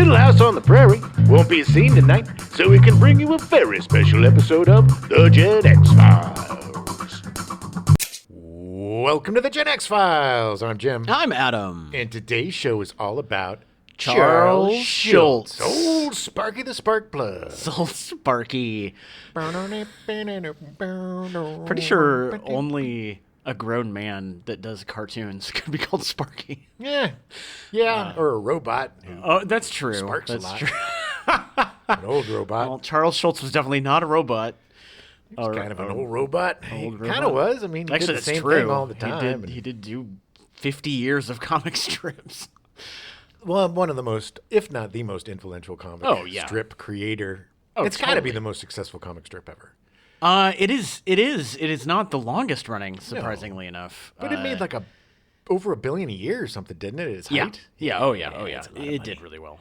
Little House on the Prairie won't be seen tonight, so we can bring you a very special episode of The Gen X Files. Welcome to The Gen X Files. I'm Jim. I'm Adam. And today's show is all about Charles Schulz. Old Sparky the Spark Plug. Old Sparky. Pretty sure only a grown man that does cartoons could be called Sparky. Yeah, or a robot. Oh, that's true. Sparks that's a lot. true. An old robot. Well, Charles Schulz was definitely not a robot. He's kind of an old robot. He robot. kind of was. I mean, he Actually, did the that's same true. thing all the time. He did do 50 years of comic strips. Well, one of the most, if not the most influential comic strip creator. It's got to be the most successful comic strip ever. It is. It is not the longest running, surprisingly enough. But it made like over $1 billion a year or something, didn't it? At its height? Yeah. Oh yeah. It did really well.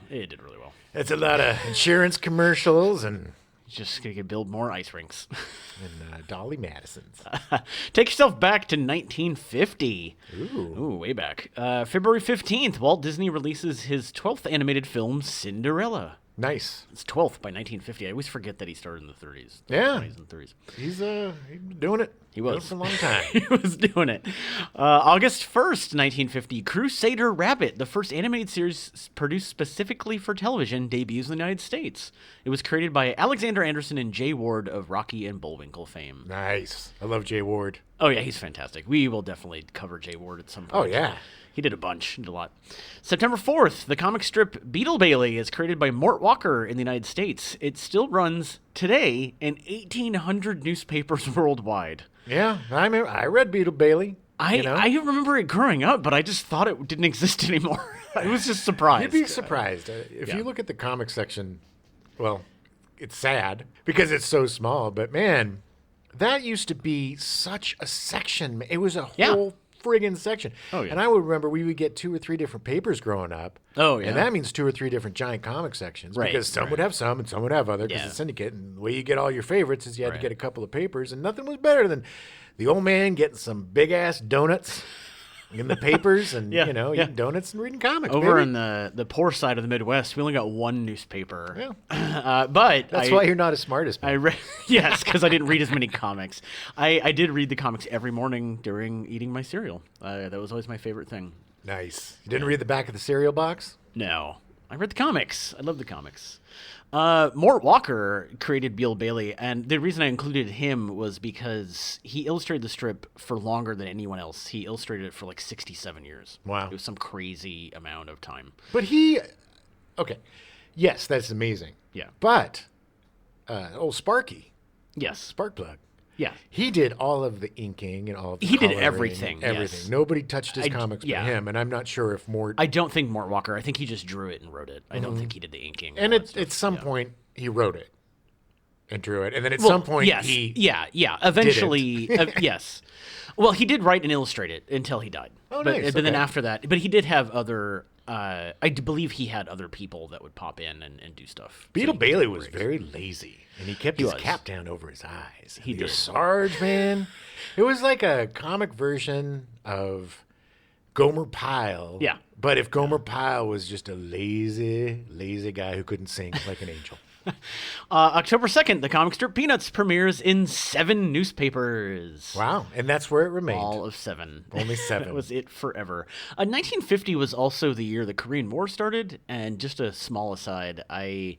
It's a lot of insurance commercials and Just gonna build more ice rinks. Dolly Madison's. Take yourself back to 1950. Ooh, way back. February 15th, Walt Disney releases his 12th animated film, Cinderella. Nice. It's 12th by 1950. I always forget that he started in the 30s. Yeah. 20s and 30s. He's been doing it. He was. Doing it for a long time. He was doing it. August 1st, 1950, Crusader Rabbit, the first animated series produced specifically for television, debuts in the United States. It was created by Alexander Anderson and Jay Ward of Rocky and Bullwinkle fame. Nice. I love Jay Ward. Oh, yeah, he's fantastic. We will definitely cover Jay Ward at some point. Oh, yeah. He did a bunch. He did a lot. September 4th, the comic strip Beetle Bailey is created by Mort Walker in the United States. It still runs today in 1,800 newspapers worldwide. Yeah, I read Beetle Bailey. I remember it growing up, but I just thought it didn't exist anymore. I was just surprised. You'd be surprised. If you look at the comic section, well, it's sad because it's so small, but man, that used to be such a section. It was a whole friggin' section. Oh, yeah. And I would remember we would get 2 or 3 different papers growing up. Oh, yeah. And that means 2 or 3 different giant comic sections. Right, Because some would have some and some would have other because it's syndicate. And the way you get all your favorites is you had to get a couple of papers. And nothing was better than the old man getting some big-ass donuts in the papers and, eating donuts and reading comics, Over baby. in the poor side of the Midwest, we only got one newspaper. Yeah. But That's why you're not as smart as me. Yes, because I didn't read as many comics. I did read the comics every morning during eating my cereal. That was always my favorite thing. Nice. You didn't read the back of the cereal box? No. I read the comics. I love the comics. Mort Walker created Beetle Bailey, and the reason I included him was because he illustrated the strip for longer than anyone else. He illustrated it for like 67 years. Wow. It was some crazy amount of time. But yes, that's amazing. Yeah. But old Sparky, Yes. Sparkplug, Yeah. he did all of the inking and all of the He did coloring, everything, everything. yes. Nobody touched his comics but yeah. him, and I'm not sure if Mort. I don't think Mort Walker. I think he just drew it and wrote it. I don't think he did the inking. And at some point, he wrote it and drew it, and then at some point, yes, he eventually, yes. Well, he did write and illustrate it until he died. Oh, but, nice. But then Okay. after that, but he did have other. I do believe he had other people that would pop in and do stuff. Beetle So Bailey was very lazy, and he kept his was. cap down over his eyes. He did. Sarge, man. It was like a comic version of Gomer Pyle. Yeah. But if Gomer Pyle was just a lazy guy who couldn't sing like an angel. October 2nd, the comic strip Peanuts premieres in 7 newspapers. Wow. And that's where it remained. All of 7. Only 7. That was it forever. 1950 was also the year the Korean War started. And just a small aside, I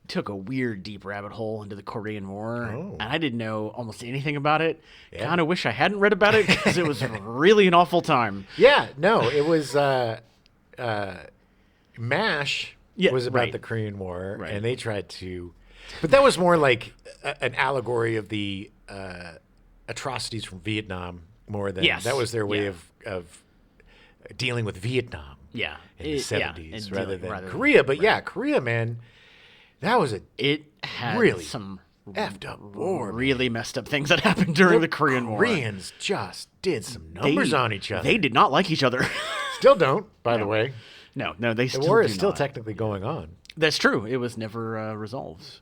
took a weird deep rabbit hole into the Korean War. And I didn't know almost anything about it. Yeah. Kind of wish I hadn't read about it because it was really an awful time. Yeah. No, it was MASH was about the Korean War. Right. And they tried to. But that was more like an allegory of the atrocities from Vietnam more than that was their way of dealing with Vietnam. Yeah. In the 70s rather than rather Korea. But right. yeah, Korea, man, that was It had really some effed up war. really messed up things that happened during the Korean War. Koreans just did some numbers on each other. They did not like each other. Still don't, by the way. No, they The still war do is still not. technically going on. That's true. It was never resolved.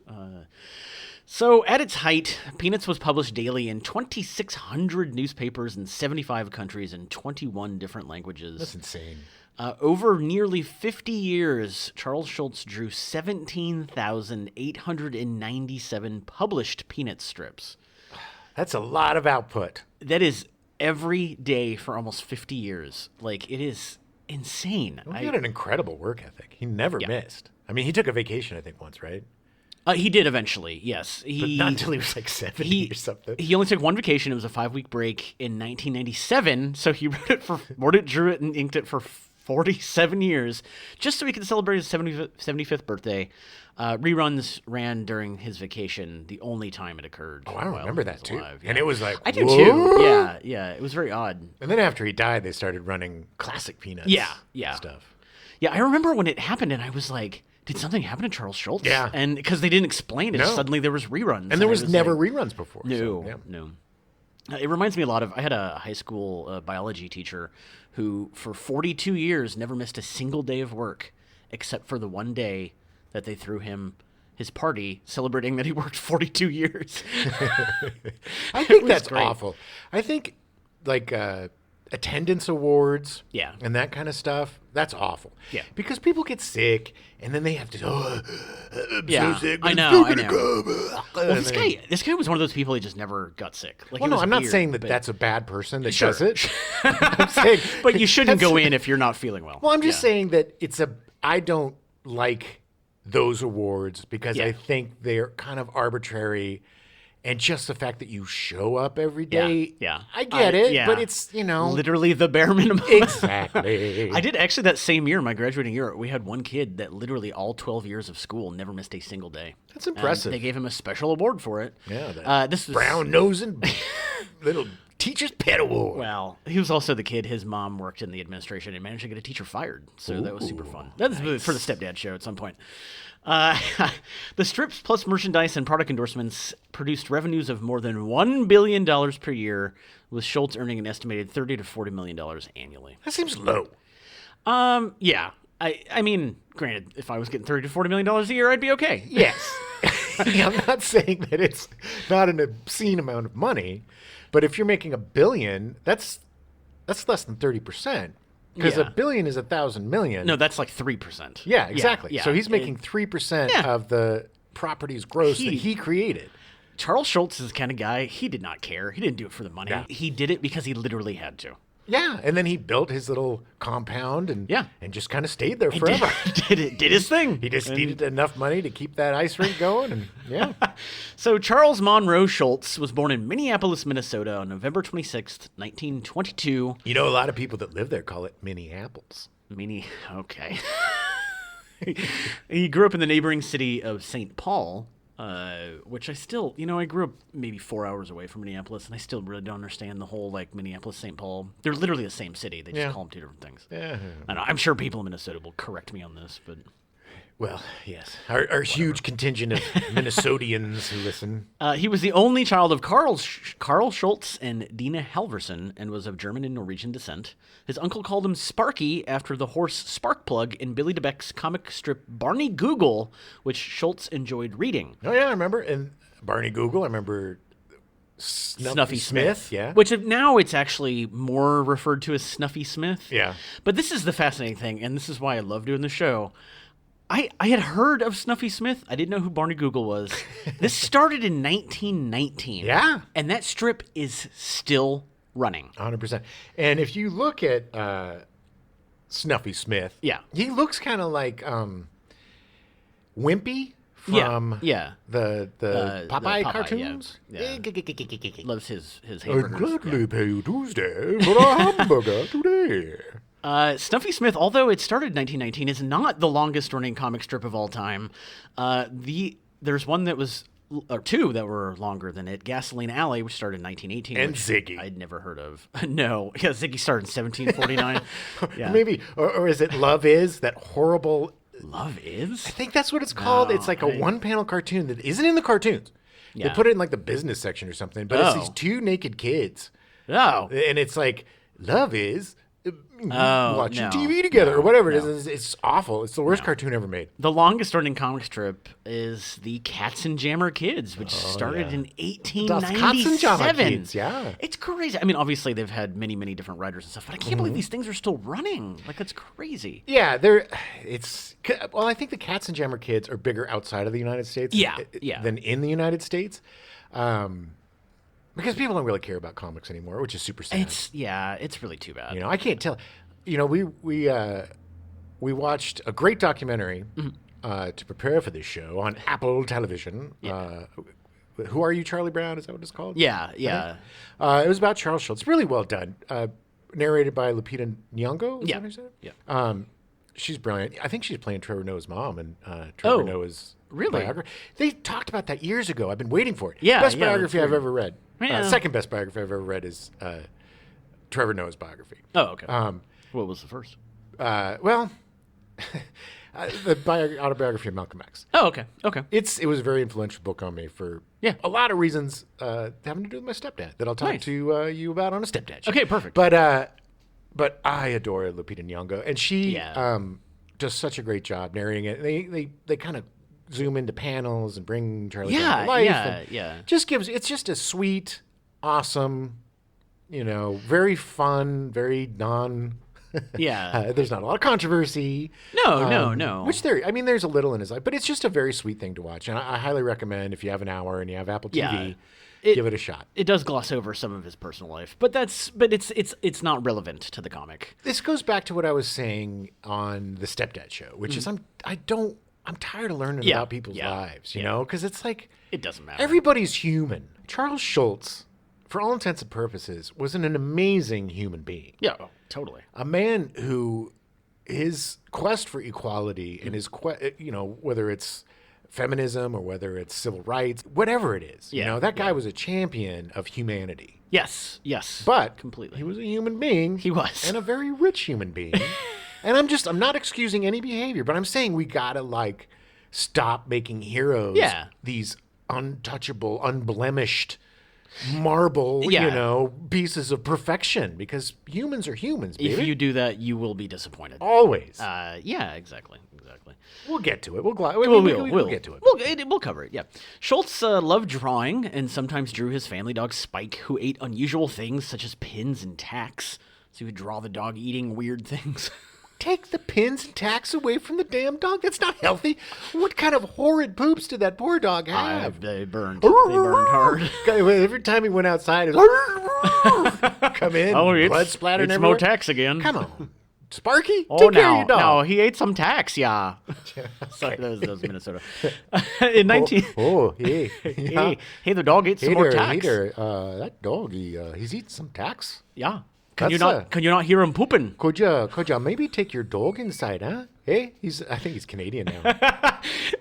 So, at its height, Peanuts was published daily in 2,600 newspapers in 75 countries and 21 different languages. That's insane. Over nearly 50 years, Charles Schulz drew 17,897 published Peanut strips. That's a lot of output. That is every day for almost 50 years. Like, it is insane. Well, he had an incredible work ethic. He never missed. I mean, he took a vacation, I think, once, right? He did eventually, yes. But not until he was like 70 or something. He only took one vacation. It was a 5-week break in 1997. So he wrote it, drew it, and inked it for 47 years, just so he could celebrate his 75th birthday. Reruns ran during his vacation, the only time it occurred. Oh, I remember that too. Alive, And it was like, I do too. Yeah. It was very odd. And then after he died, they started running classic Peanuts stuff. Yeah, I remember when it happened, and I was like, did something happen to Charles Schulz? Yeah. And because they didn't explain it, suddenly there was reruns. And there was never reruns before. No. It reminds me a lot of, I had a high school biology teacher who for 42 years never missed a single day of work except for the one day that they threw him his party celebrating that he worked 42 years. I think that's awful. I think like attendance awards and that kind of stuff, that's awful. Yeah. Because people get sick and then they have to, I'm so sick. I know. Well, this guy was one of those people who just never got sick. Like, well, no, I'm not saying that that's a bad person that does it. I'm saying, but you shouldn't go in if you're not feeling well. Well, I'm just saying that I don't like those awards because I think they're kind of arbitrary. And just the fact that you show up every day, I get it, but it's, literally the bare minimum. Exactly. I did actually that same year, my graduating year, we had one kid that literally all 12 years of school never missed a single day. That's impressive. They gave him a special award for it. Yeah, this was brown nosing little teacher's pet award. Well, he was also the kid. His mom worked in the administration and managed to get a teacher fired. So that was super fun. That was for the Stepdad Show at some point. The strips plus merchandise and product endorsements produced revenues of more than $1 billion per year, with Schulz earning an estimated $30 to $40 million annually. That seems low. Yeah. I mean, granted, if I was getting $30 to $40 million a year, I'd be okay. Yes. I'm not saying that it's not an obscene amount of money, but if you're making $1 billion, that's less than 30%. Because $1 billion is 1,000 million. No, that's like 3%. Yeah, exactly. Yeah. So he's making 3% of the property's gross that he created. Charles Schulz is the kind of guy, he did not care. He didn't do it for the money. Yeah. He did it because he literally had to. Yeah, and then he built his little compound and just kind of stayed there He forever. Did his thing. He just needed enough money to keep that ice rink going, and So Charles Monroe Schulz was born in Minneapolis, Minnesota on November 26th, 1922. You know, a lot of people that live there call it Minneapolis. Okay. He grew up in the neighboring city of St. Paul, which I still, I grew up maybe 4 hours away from Minneapolis, and I still really don't understand the whole, Minneapolis, St. Paul. They're literally the same city. They just call them two different things. Yeah. I know, I'm sure people in Minnesota will correct me on this, but... Well, yes. Our huge contingent of Minnesotians who listen. He was the only child of Carl Schulz and Dina Halverson and was of German and Norwegian descent. His uncle called him Sparky after the horse Sparkplug in Billy DeBeck's comic strip Barney Google, which Schulz enjoyed reading. Oh, yeah, I remember. And Barney Google, I remember Snuffy Smith. Yeah. Which now it's actually more referred to as Snuffy Smith. Yeah. But this is the fascinating thing, and this is why I love doing the show. I had heard of Snuffy Smith. I didn't know who Barney Google was. This started in 1919. Yeah. And that strip is still running. 100%. And if you look at Snuffy Smith, he looks kind of like Wimpy from the Popeye cartoons. Yeah. Loves his I'd hamburgers. gladly pay you Tuesday for a hamburger today. Snuffy Smith, although it started in 1919, is not the longest-running comic strip of all time. There's one that was, or two that were longer than it. Gasoline Alley, which started in 1918. And Ziggy. I'd never heard of. No, yeah, Ziggy started in 1749. Yeah. Maybe, or is it Love Is, that horrible... Love Is? I think that's what it's called. It's like a one-panel cartoon that isn't in the cartoons. Yeah. They put it in like the business section or something, but it's these two naked kids. Oh. And it's like, Love Is... watching TV together or whatever it is. It's awful. It's the worst cartoon ever made. The longest running comic strip is the Katzenjammer Kids, which started in 1897. Kids, yeah. It's crazy. I mean, obviously they've had many, many different writers and stuff, but I can't believe these things are still running. Like, that's crazy. Yeah, I think the Katzenjammer Kids are bigger outside of the United States than in the United States. Because people don't really care about comics anymore, which is super sad. It's really too bad. I can't tell. We watched a great documentary to prepare for this show on Apple Television. Yeah. Who Are You, Charlie Brown? Is that what it's called? Yeah. It was about Charles Schulz. Really well done. Narrated by Lupita Nyong'o. Is that how you said it? Yeah. She's brilliant. I think she's playing Trevor Noah's mom and Trevor Noah's biography. They talked about that years ago. I've been waiting for it. Yeah, best biography I've ever read. Yeah. Second best biography I've ever read is Trevor Noah's biography. Oh, okay. What was the first? The autobiography of Malcolm X. Oh, okay. Okay. It was a very influential book on me for a lot of reasons having to do with my stepdad that I'll talk to you about on a stepdad show. Okay, perfect. But I adore Lupita Nyong'o, and she does such a great job narrating it. They kind of zoom into panels and bring Charlie Brown to life. It's just a sweet, awesome, very fun, very there's not a lot of controversy. No. Which there's a little in his life, but it's just a very sweet thing to watch, and I highly recommend if you have an hour and you have Apple TV. Give it a shot. It does gloss over some of his personal life, but it's not relevant to the comic. This goes back to what I was saying on the Stepdad show, which is I'm tired of learning about people's lives, because it's like it doesn't matter. Everybody's human. Charles Schulz, for all intents and purposes, was an amazing human being. Yeah, totally. A man who his quest for equality and his whether it's feminism or whether it's civil rights, whatever it is, that guy was a champion of humanity. Yes, but completely. He was a human being. He was, and a very rich human being. And I'm not excusing any behavior, but I'm saying we gotta stop making heroes these untouchable, unblemished marble, pieces of perfection, because humans are humans, baby. If you do that, you will be disappointed. Always. Exactly. We'll get to it. We'll get to it. We'll cover it, yeah. Schulz loved drawing and sometimes drew his family dog Spike, who ate unusual things such as pins and tacks. So he would draw the dog eating weird things. Take the pins and tacks away from the damn dog. That's not healthy. What kind of horrid poops did that poor dog have? They burned hard. Every time he went outside, it was come in, blood splattering everywhere. It's Motex again. Come on. Sparky? Take care of your dog. No, he ate some tacks, yeah. Sorry, that was Minnesota. In 19... Hey, the dog ate some more tacks. That dog, he's eating some tacks. Yeah. Can you not hear him pooping? Could you maybe take your dog inside, huh? Hey, I think he's Canadian now.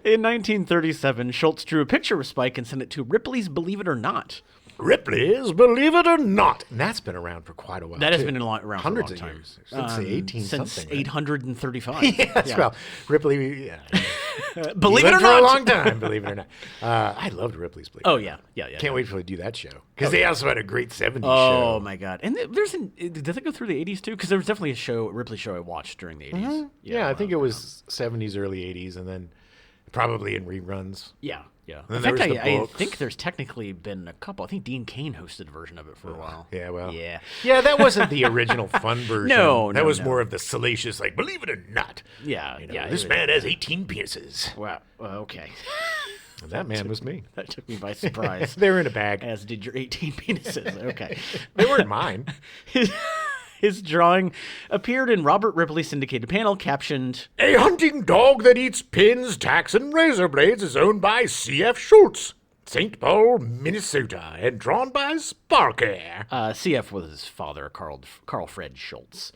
In 1937, Schulz drew a picture of Spike and sent it to Ripley's Believe It or Not. Ripley's Believe It or Not. And that's been around for quite a while. That has been around for hundreds a long time. Of years. Since the 18 Since something. 835. Well, Ripley, Believe it or for not. a long time, believe it or not. I loved Ripley's Believe It or Not. Yeah. Can't wait for they do that show. Because they also had a great 70s show. Oh, my God. And did they go through the 80s, too? Because there was definitely a Ripley show I watched during the 80s. Mm-hmm. Yeah, I think it was 70s, early 80s, and then probably in reruns. Yeah. In fact, I think there's technically been a couple. I think Dean Cain hosted a version of it for a while. Yeah, well. Yeah. Yeah, that wasn't the original fun version. That was more of the salacious, believe it or not. Yeah. This man has 18 penises. Wow. Okay. That man was me. That took me by surprise. They were in a bag. As did your 18 penises. Okay. They weren't mine. His drawing appeared in Robert Ripley's syndicated panel captioned, "A hunting dog that eats pins, tacks, and razor blades is owned by C.F. Schulz, St. Paul, Minnesota, and drawn by Sparky." CF was his father, Carl Fred Schulz.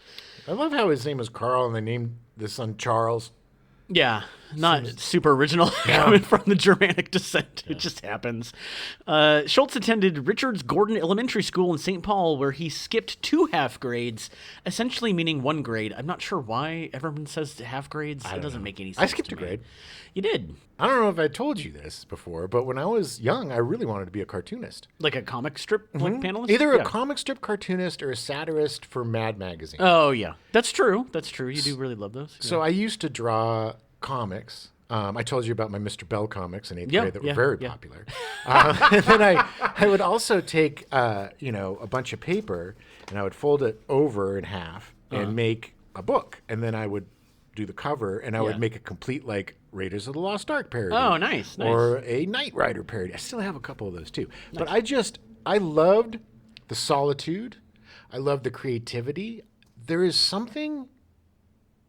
I love how his name was Carl and they named the son Charles. Yeah, not super original coming from the Germanic descent. It just happens. Schulz attended Richards Gordon Elementary School in St. Paul, where he skipped 2 half grades, essentially meaning 1 grade. I'm not sure why everyone says half grades. It doesn't make any sense. I skipped a grade. You did? I don't know if I told you this before, but when I was young, I really wanted to be a cartoonist. Like a comic strip like panelist? Either a comic strip cartoonist or a satirist for Mad Magazine. Oh, yeah. That's true. That's true. You do really love those. Yeah. So I used to draw comics. I told you about my Mr. Bell comics in 8th grade that were very popular. And then I would also take, a bunch of paper, and I would fold it over in half and make a book. And then I would do the cover, and I would make a complete, like, Raiders of the Lost Ark parody. Oh, nice. Or a Knight Rider parody. I still have a couple of those, too. Nice. But I loved the solitude. I loved the creativity. There is something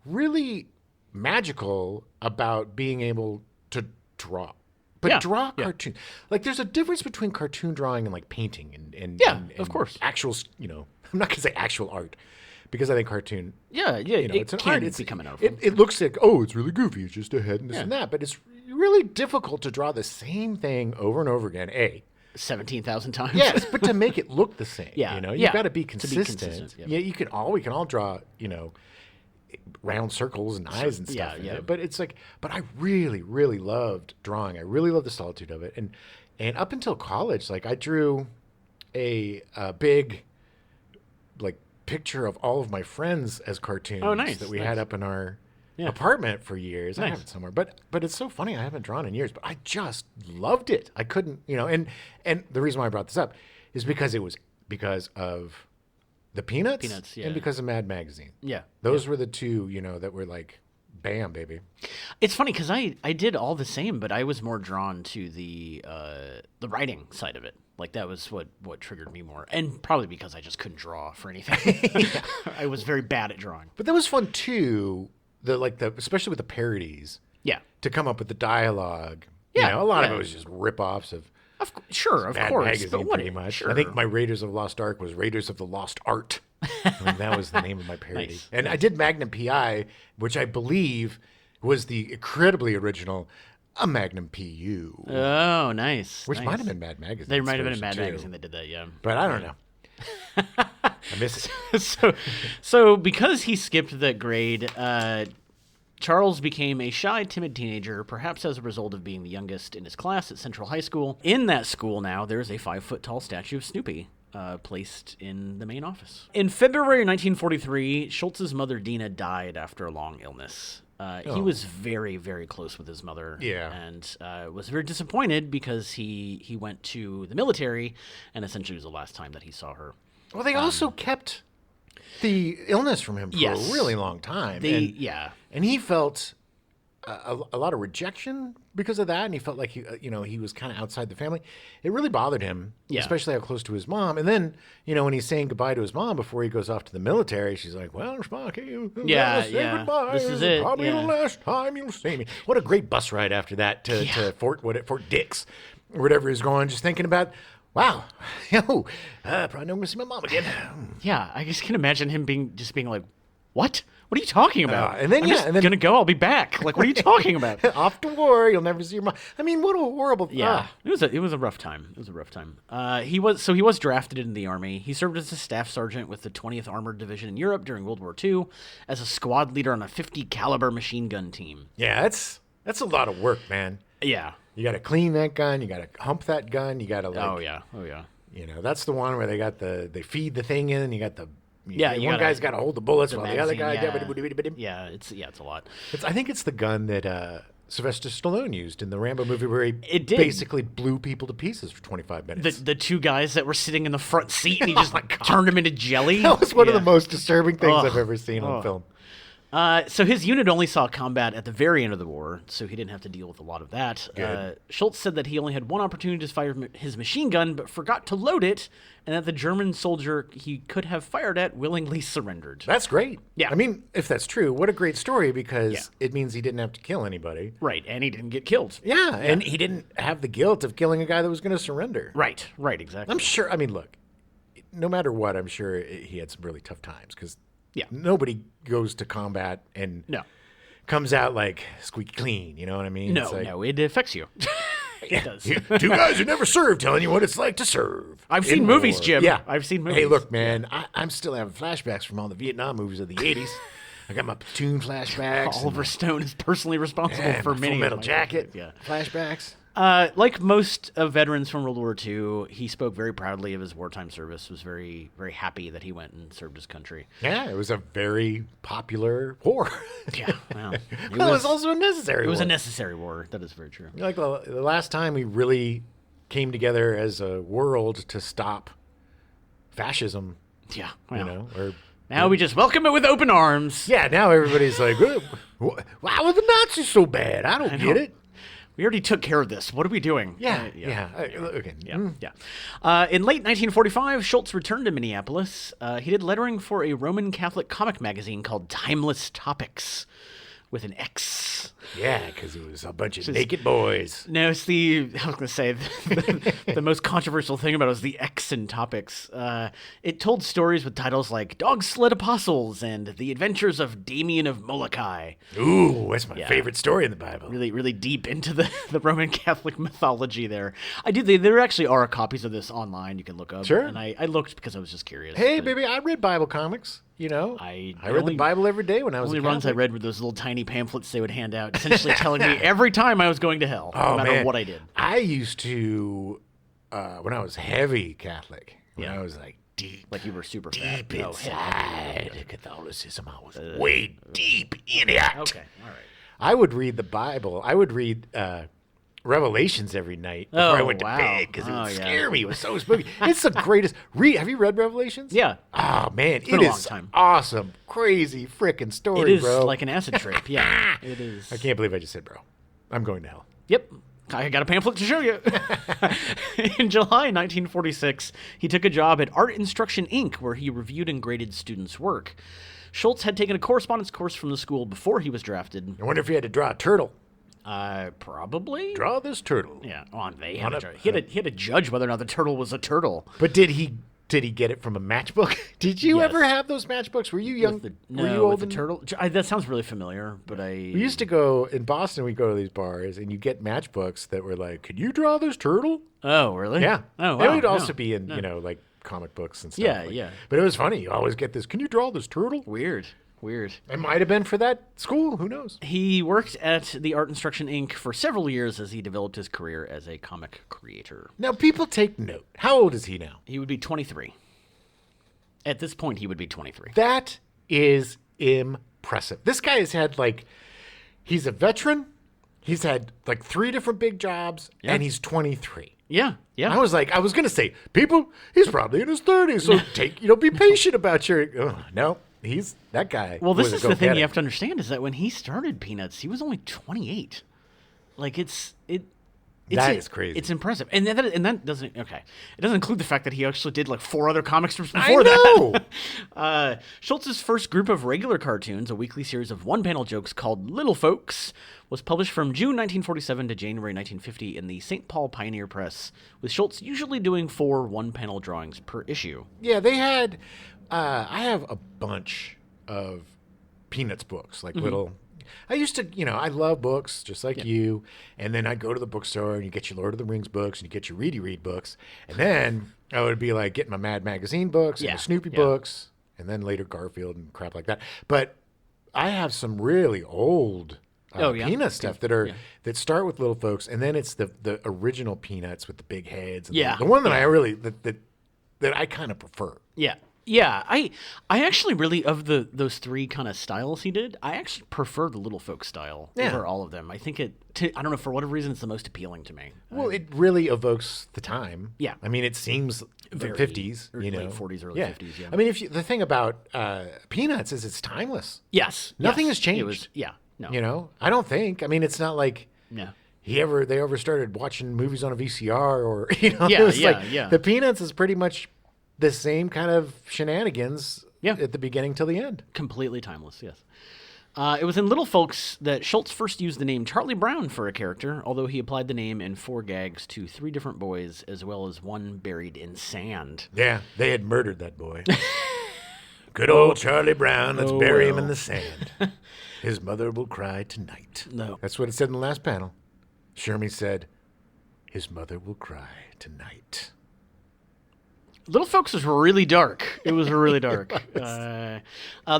really magical about being able to draw. But draw cartoon. Like, there's a difference between cartoon drawing and, like, painting and of course. Actual, I'm not going to say actual art. Because I think cartoon, it's an can art. It's become an art. It looks like, it's really goofy. It's just a head and this and that. But it's really difficult to draw the same thing over and over again. 17,000 times. Yes, but to make it look the same. You've got to be consistent. Yeah, we can all draw, round circles and eyes and stuff. But it's like, but I really, really loved drawing. I really loved the solitude of it. And up until college, like I drew a big, like, picture of all of my friends as cartoons that we had up in our apartment for years. I have it somewhere, but it's so funny. I haven't drawn in years, but I just loved it. I couldn't, and the reason why I brought this up is because it was because of the Peanuts, and because of Mad Magazine. Yeah, those were the two, that were like, bam, baby. It's funny because I did all the same, but I was more drawn to the writing side of it. Like, that was what triggered me more. And probably because I just couldn't draw for anything. I was very bad at drawing. But that was fun, too, especially with the parodies. Yeah. To come up with the dialogue. Yeah. A lot of it was just rip-offs of Of course. Magazine, but pretty much. Sure. I think my Raiders of the Lost Ark was Raiders of the Lost Art. That was the name of my parody. Nice. And I did Magnum P.I., which I believe was the incredibly original A Magnum P.U. Oh, nice. Which might have been Mad Magazine. There might have been a Mad Magazine that did that, yeah. But I don't know. I miss it. So because he skipped that grade, Charles became a shy, timid teenager, perhaps as a result of being the youngest in his class at Central High School. In that school now, there's a 5-foot-tall statue of Snoopy placed in the main office. In February 1943, Schultz's mother, Dina, died after a long illness. He was very, very close with his mother. Yeah. And was very disappointed because he went to the military, and essentially it was the last time that he saw her. Well, they also kept the illness from him for a really long time. And he felt a lot of rejection because of that, and he felt like he was kind of outside the family. It really bothered him, especially how close to his mom. And then, when he's saying goodbye to his mom before he goes off to the military, she's like, "Well, Sparky, you say goodbye. This is it. Probably the last time you'll see me." What a great bus ride after that to Fort Dix, or whatever he's going. Just thinking about, wow, probably never going to see my mom again. Yeah, I just can imagine him being like, "What? What are you talking about?" And then, I'm gonna go. I'll be back. Like, what are you talking about? Off to war. You'll never see your mom. I mean, what a horrible. Yeah, it was a rough time. It was a rough time. He was drafted into the army. He served as a staff sergeant with the 20th Armored Division in Europe during World War II, as a squad leader on a 50 caliber machine gun team. Yeah, that's a lot of work, man. Yeah, you got to clean that gun. You got to hump that gun. You got to oh yeah. That's the one where they feed the thing in. And you got the. One guy's got to hold the bullets while the other guy. Yeah, it's a lot. I think it's the gun that Sylvester Stallone used in the Rambo movie, where he basically blew people to pieces for 25 minutes. The two guys that were sitting in the front seat, and he just turned them into jelly. That was one of the most disturbing things I've ever seen on film. So his unit only saw combat at the very end of the war, so he didn't have to deal with a lot of that. Schulz said that he only had one opportunity to fire his machine gun, but forgot to load it, and that the German soldier he could have fired at willingly surrendered. That's great. Yeah. I mean, if that's true, what a great story, because it means he didn't have to kill anybody. Right, and he didn't get killed. Yeah, and he didn't have the guilt of killing a guy that was going to surrender. Right, exactly. I'm sure, look, no matter what, I'm sure he had some really tough times, because nobody goes to combat and comes out like squeaky clean. You know what I mean? No, it affects you. It does. Two guys who never served telling you what it's like to serve. I've seen movies, Jim. Yeah. I've seen movies. Hey, look, man, I'm still having flashbacks from all the Vietnam movies of the 80s. I got my platoon flashbacks. Oliver Stone is personally responsible for many Full Metal of my Jacket favorites. flashbacks. Like most of veterans from World War II, he spoke very proudly of his wartime service, was very, very happy that he went and served his country. Yeah, it was a very popular war. Yeah, well. It was also a necessary war. It was a necessary war. That is very true. Like the last time we really came together as a world to stop fascism. Yeah, well. Now we just welcome it with open arms. Yeah, now everybody's like, why were the Nazis so bad? I don't get it. We already took care of this. What are we doing? Okay. In late 1945, Schulz returned to Minneapolis. He did lettering for a Roman Catholic comic magazine called Timeless Topics, with an X. Yeah, because it was a bunch of naked boys. No, it's I was going to say, the most controversial thing about it was the X in Topics. It told stories with titles like Dog Sled Apostles and The Adventures of Damien of Molokai. Ooh, that's my favorite story in the Bible. Really, really deep into the Roman Catholic mythology there. There actually are copies of this online you can look up. Sure. And I looked because I was just curious. Hey, baby, I read Bible comics. I read the Bible every day when I was a Catholic. Only ones I read were those little tiny pamphlets they would hand out, essentially telling me every time I was going to hell, no matter what I did. I used to, when I was heavy Catholic, when I was like deep. Like you were super deep fat. Inside Catholicism, I was way deep in it. Okay, all right. I would read the Bible. I would read Revelations every night before I went to bed because it would scare me. It was so spooky. It's the greatest. Have you read Revelations? Yeah. Oh man, it's been a long time. Awesome, crazy freaking story, it is bro. Like an acid trip. Yeah, it is. I can't believe I just said, bro. I'm going to hell. Yep. I got a pamphlet to show you. In July 1946, he took a job at Art Instruction, Inc., where he reviewed and graded students' work. Schulz had taken a correspondence course from the school before he was drafted. I wonder if he had to draw a turtle. Probably. Draw this turtle. Yeah. He had to judge whether or not the turtle was a turtle. But did he get it from a matchbook? Did you ever have those matchbooks? Were you young? Were you old? The turtle. That sounds really familiar, but we used to go in Boston. We go to these bars, and you get matchbooks that were like, "Could you draw this turtle?" Oh, really? Yeah. Oh, wow. It would also be in like comic books and stuff. Yeah. But it was funny. You always get this. Can you draw this turtle? Weird. It might have been for that school. Who knows? He worked at the Art Instruction, Inc. for several years as he developed his career as a comic creator. Now, people take note. How old is he now? He would be 23. At this point, he would be 23. That is impressive. This guy has had, he's a veteran. He's had, 3 different big jobs, and he's 23. Yeah. I was going to say, people, he's probably in his 30s, so be patient about your... no. He's that guy. Well, this is the thing you have to understand is that when he started Peanuts, he was only 28. That is crazy. It's impressive, and that doesn't It doesn't include the fact that he actually did 4 other comic strips before that. Schultz's first group of regular cartoons, a weekly series of one-panel jokes called Little Folks, was published from June 1947 to January 1950 in the St. Paul Pioneer Press, with Schulz usually doing 4 one-panel drawings per issue. Yeah, they had. I have a bunch of Peanuts books, little. I used to, I love books just like you. And then I'd go to the bookstore and you get your Lord of the Rings books and you get your Reedy Read books. And then I would be getting my Mad Magazine books and the Snoopy books and then later Garfield and crap like that. But I have some really old Peanut stuff that start with Little Folks. And then it's the original Peanuts with the big heads. And the one that I really, that I kind of prefer. Yeah. Yeah, I actually really, of those 3 kind of styles he did, I actually prefer the Little Folk style over all of them. I think I don't know, for whatever reason, it's the most appealing to me. Well, it really evokes the time. Yeah. I mean, it seems the 50s, late 40s, early 50s, yeah. I mean, the thing about Peanuts is it's timeless. Yes. Nothing has changed. No. I don't think. I mean, it's not like... No. They ever started watching movies on a VCR or, The Peanuts is pretty much... the same kind of shenanigans at the beginning till the end. Completely timeless, yes. It was in Little Folks that Schulz first used the name Charlie Brown for a character, although he applied the name in 4 gags to 3 different boys, as well as one buried in sand. Yeah, they had murdered that boy. Good old Charlie Brown. Let's bury him well. in the sand. His mother will cry tonight. No. That's what it said in the last panel. Shermie said, his mother will cry tonight. Little Folks was really dark. It was really dark. The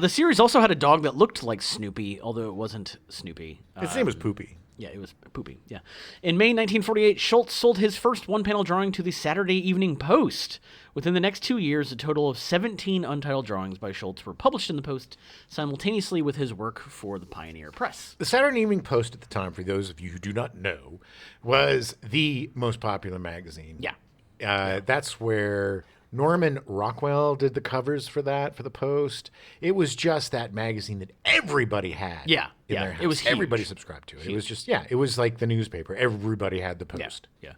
series also had a dog that looked like Snoopy, although it wasn't Snoopy. His name was Poopy. Yeah, it was Poopy, yeah. In May 1948, Schulz sold his first one-panel drawing to the Saturday Evening Post. Within the next 2 years, a total of 17 untitled drawings by Schulz were published in the Post simultaneously with his work for the Pioneer Press. The Saturday Evening Post at the time, for those of you who do not know, was the most popular magazine. Yeah. That's where Norman Rockwell did the covers for the Post. It was just that magazine that everybody had. Yeah, in yeah, their house. it was huge. Everybody subscribed to it. Huge. It was just, it was like the newspaper. Everybody had the Post. Yeah.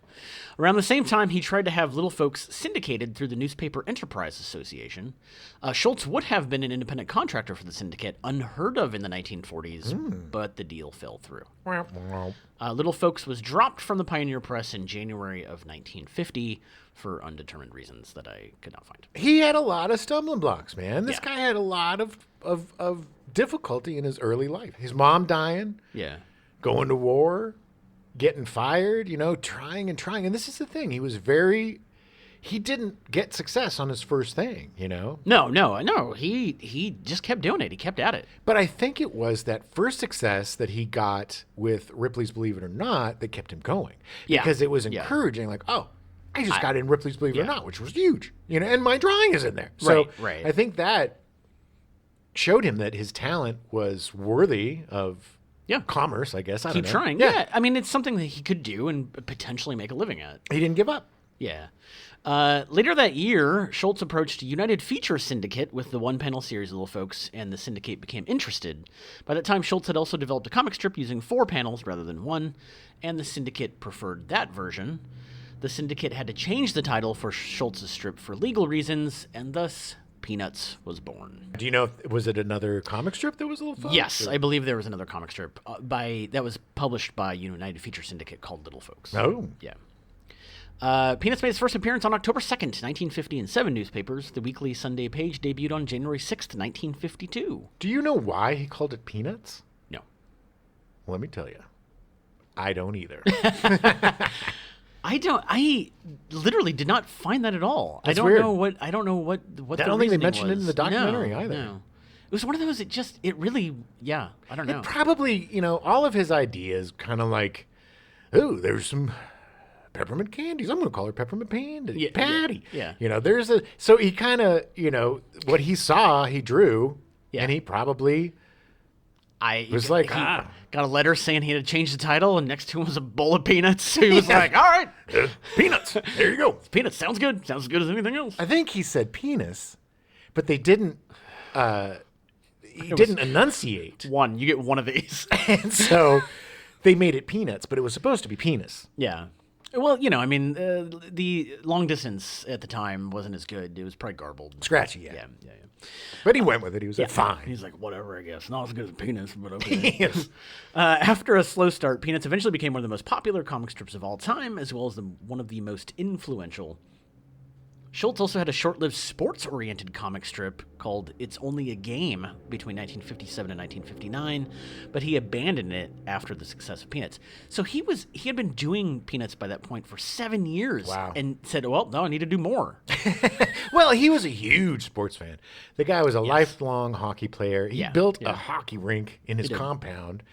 Around the same time, he tried to have Little Folks syndicated through the Newspaper Enterprise Association. Schulz would have been an independent contractor for the syndicate, unheard of in the 1940s, but the deal fell through. Little Folks was dropped from the Pioneer Press in January of 1950 for undetermined reasons that I could not find. He had a lot of stumbling blocks, man. This guy had a lot of difficulty in his early life. His mom dying, going to war, getting fired, trying and trying. And this is the thing. He didn't get success on his first thing, No. He just kept doing it. He kept at it. But I think it was that first success that he got with Ripley's Believe It or Not that kept him going. Yeah. Because it was encouraging, like, oh, I just got in Ripley's Believe It or Not, which was huge, and my drawing is in there. So Right. I think that showed him that his talent was worthy of commerce, I guess. I don't know. Keep trying. Yeah. I mean, it's something that he could do and potentially make a living at. He didn't give up. Yeah. Later that year, Schulz approached United Feature Syndicate with the one-panel series Little Folks, and the syndicate became interested. By that time, Schulz had also developed a comic strip using 4 panels rather than 1, and the syndicate preferred that version. The syndicate had to change the title for Schulz's strip for legal reasons, and thus Peanuts was born. Do you know was it another comic strip that was Little Folks? Yes, I believe there was another comic strip that was published by United Feature Syndicate called Little Folks. Oh. Yeah. Peanuts made its first appearance on October 2nd, 1950 in 7 newspapers. The weekly Sunday page debuted on January 6th, 1952. Do you know why he called it Peanuts? No. Let me tell you. I don't either. I literally did not find that at all. That's I don't weird. know what I don't think they mentioned it in the documentary either. No. It was one of those, it really, I don't know. It probably, all of his ideas kind of like, oh, there's some peppermint candies. I'm going to call her Peppermint Patty. Yeah. So he kind of, what he saw, he drew, and he probably was like, got a letter saying he had to change the title, and next to him was a bowl of peanuts. So he was like, all right. Peanuts. There you go. Peanuts. Sounds good. Sounds as good as anything else. I think he said penis, but they didn't, he didn't enunciate. One. You get one of these. And so they made it peanuts, but it was supposed to be penis. Yeah. Well, the long distance at the time wasn't as good. It was probably garbled. Scratchy, yeah. Yeah. But he went with it. He was like, fine. He's like, whatever, I guess. Not as good as Peanuts, but okay. After a slow start, Peanuts eventually became one of the most popular comic strips of all time, as well as one of the most influential. Schulz also had a short-lived sports-oriented comic strip called It's Only a Game between 1957 and 1959, but he abandoned it after the success of Peanuts. So he had been doing Peanuts by that point for 7 years. Wow. And said, well, no, I need to do more. Well, he was a huge sports fan. The guy was a lifelong hockey player. He built a hockey rink in his compound,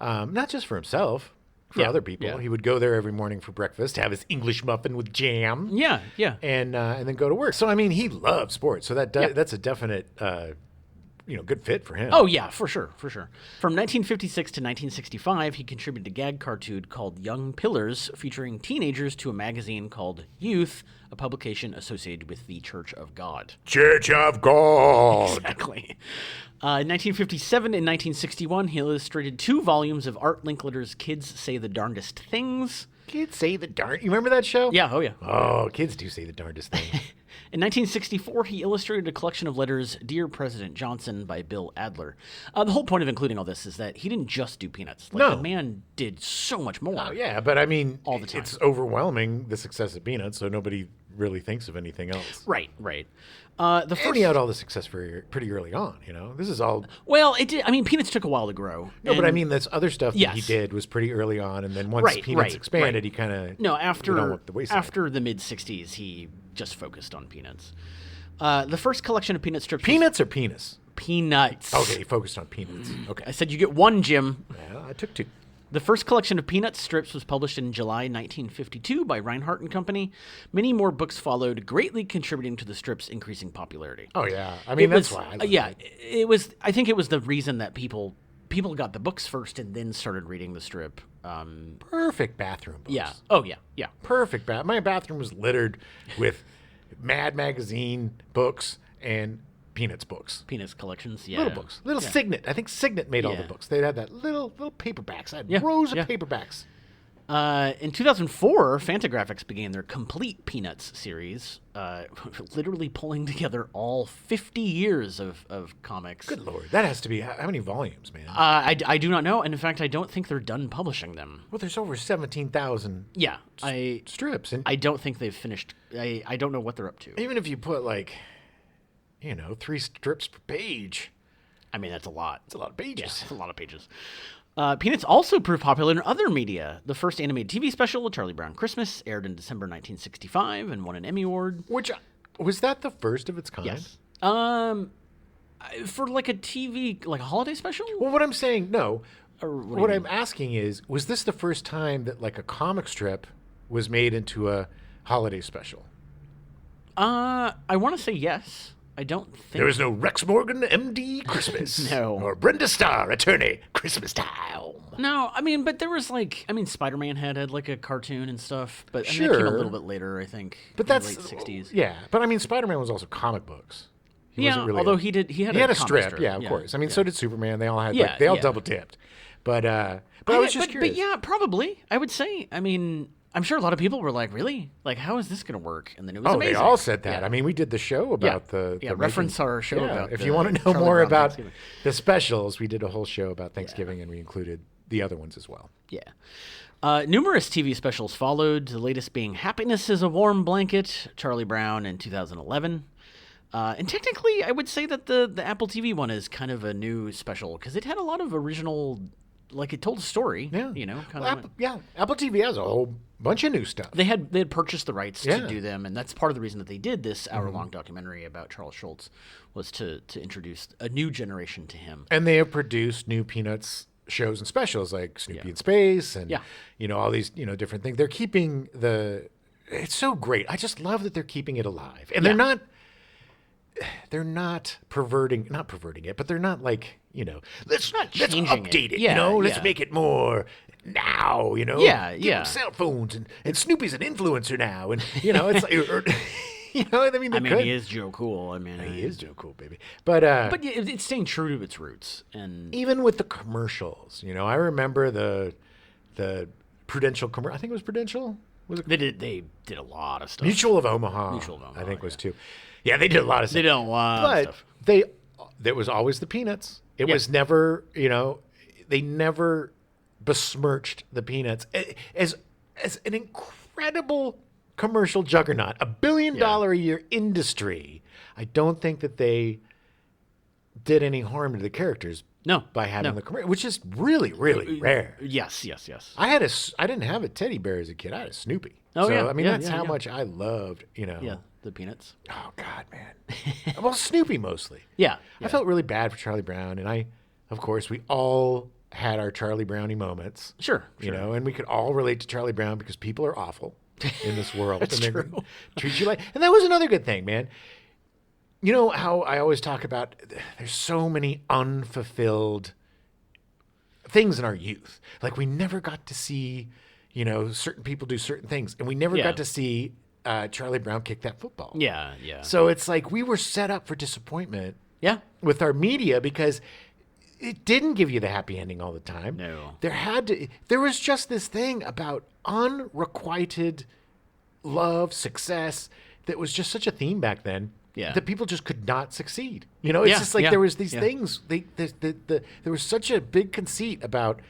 not just for himself, for other people. Yeah. He would go there every morning for breakfast, have his English muffin with jam. Yeah. And then go to work. So, I mean, he loved sports. So that's a definite, good fit for him. Oh, yeah, for sure. From 1956 to 1965, he contributed a gag cartoon called Young Pillars, featuring teenagers to a magazine called Youth, a publication associated with the Church of God. Church of God! Exactly. In 1957 and 1961, he illustrated 2 volumes of Art Linkletter's Kids Say the Darndest Things. Kids say the darn... You remember that show? Yeah, oh yeah. Oh, kids do say the darndest things. In 1964, he illustrated a collection of letters, Dear President Johnson, by Bill Adler. The whole point of including all this is that he didn't just do Peanuts. The man did so much more. Oh, yeah, but I mean, all the time. It's overwhelming, the success of Peanuts, so nobody really thinks of anything else. Right. And he had all the success pretty early on. This is all. Well, it did. I mean, Peanuts took a while to grow. No, but I mean, this other stuff that he did was pretty early on, and then once Peanuts expanded, he kind of after the mid '60s, he just focused on Peanuts. The first collection of Peanut strips. Peanuts or penis? Peanuts. Okay, he focused on Peanuts. Okay, I said you get one, Jim. Yeah, I took two. The first collection of Peanuts strips was published in July 1952 by Reinhardt and Company. Many more books followed, greatly contributing to the strip's increasing popularity. Oh yeah, I mean that's why. It was. I think it was the reason that people got the books first and then started reading the strip. Perfect bathroom books. Yeah. Oh yeah. Perfect My bathroom was littered with Mad Magazine books and Peanuts books. Peanuts collections, yeah. Little books. Signet. I think Signet made all the books. They had that little paperbacks. I had rows of paperbacks. In 2004, Fantagraphics began their complete Peanuts series, literally pulling together all 50 years of comics. Good Lord. That has to be, how many volumes, man? I do not know, and in fact, I don't think they're done publishing them. Well, there's over 17,000 strips. And I don't think they've finished. I don't know what they're up to. Even if you put, 3 strips per page. I mean, that's a lot. It's a lot of pages. Yeah, it's a lot of pages. Peanuts also proved popular in other media. The first animated TV special, Charlie Brown Christmas, aired in December 1965 and won an Emmy Award. Which, was that the first of its kind? Yes. For a TV, a holiday special? Well, what I'm saying, no. What I'm asking is, was this the first time that a comic strip was made into a holiday special? I want to say yes. I don't think... There was no Rex Morgan, M.D., Christmas. No. Or Brenda Starr, attorney, Christmas time. No, I mean, but there was Spider-Man had a cartoon and stuff, but sure. That came a little bit later, I think. But that's late 60s. Yeah, but I mean, Spider-Man was also comic books. He wasn't really although he had a strip. Yeah, of course. I mean, so did Superman. They all had they all double dipped. But I was just curious. But yeah, probably. I would say. I mean, I'm sure a lot of people were like, "Really? How is this going to work?" And then it was amazing. They all said that. Yeah. I mean, we did the show about the reference our show about. If you want to know more about the specials, we did a whole show about Thanksgiving, and we included the other ones as well. Yeah. Numerous TV specials followed. The latest being "Happiness Is a Warm Blanket," Charlie Brown in 2011. And technically, I would say that the Apple TV one is kind of a new special because it had a lot of original. It told a story. Yeah. Apple TV has a whole bunch of new stuff. They had purchased the rights to do them, and that's part of the reason that they did this hour-long documentary about Charles Schulz was to introduce a new generation to him. And they have produced new Peanuts shows and specials like Snoopy in Space and all these different things. They're keeping it's so great. I just love that they're keeping it alive. And they're not not perverting it, but they're not let's update it, let's make it more now, give them cell phones and Snoopy's an influencer now, and it's he is Joe Cool. He is Joe Cool, baby. But it's staying true to its roots, and even with the commercials, I remember the Prudential commercial. I think it was Prudential. Was it? They did a lot of stuff. Mutual of Omaha, I think was too. Yeah, they did a lot of stuff. They did a lot of stuff. There was always the Peanuts. It was never, they never besmirched the Peanuts as an incredible commercial juggernaut, $1 billion a year industry. I don't think that they did any harm to the characters. No, by having the commercial, which is really, really rare. Yes. I didn't have a teddy bear as a kid. I had a Snoopy. Oh, so, I mean, that's how much I loved, Yeah, the Peanuts. Oh, God, man. Well, Snoopy mostly. Yeah. I felt really bad for Charlie Brown, and of course, we all had our Charlie Brownie moments. Sure. And we could all relate to Charlie Brown because people are awful in this world. That's and true. Treat you and that was another good thing, man. You know how I always talk about there's so many unfulfilled things in our youth. We never got to see, certain people do certain things. And we never got to see Charlie Brown kick that football. Yeah. So it's we were set up for disappointment with our media because it didn't give you the happy ending all the time. No. There was just this thing about unrequited love, success that was just such a theme back then. Yeah. That people just could not succeed. It's just there was these things. There was such a big conceit about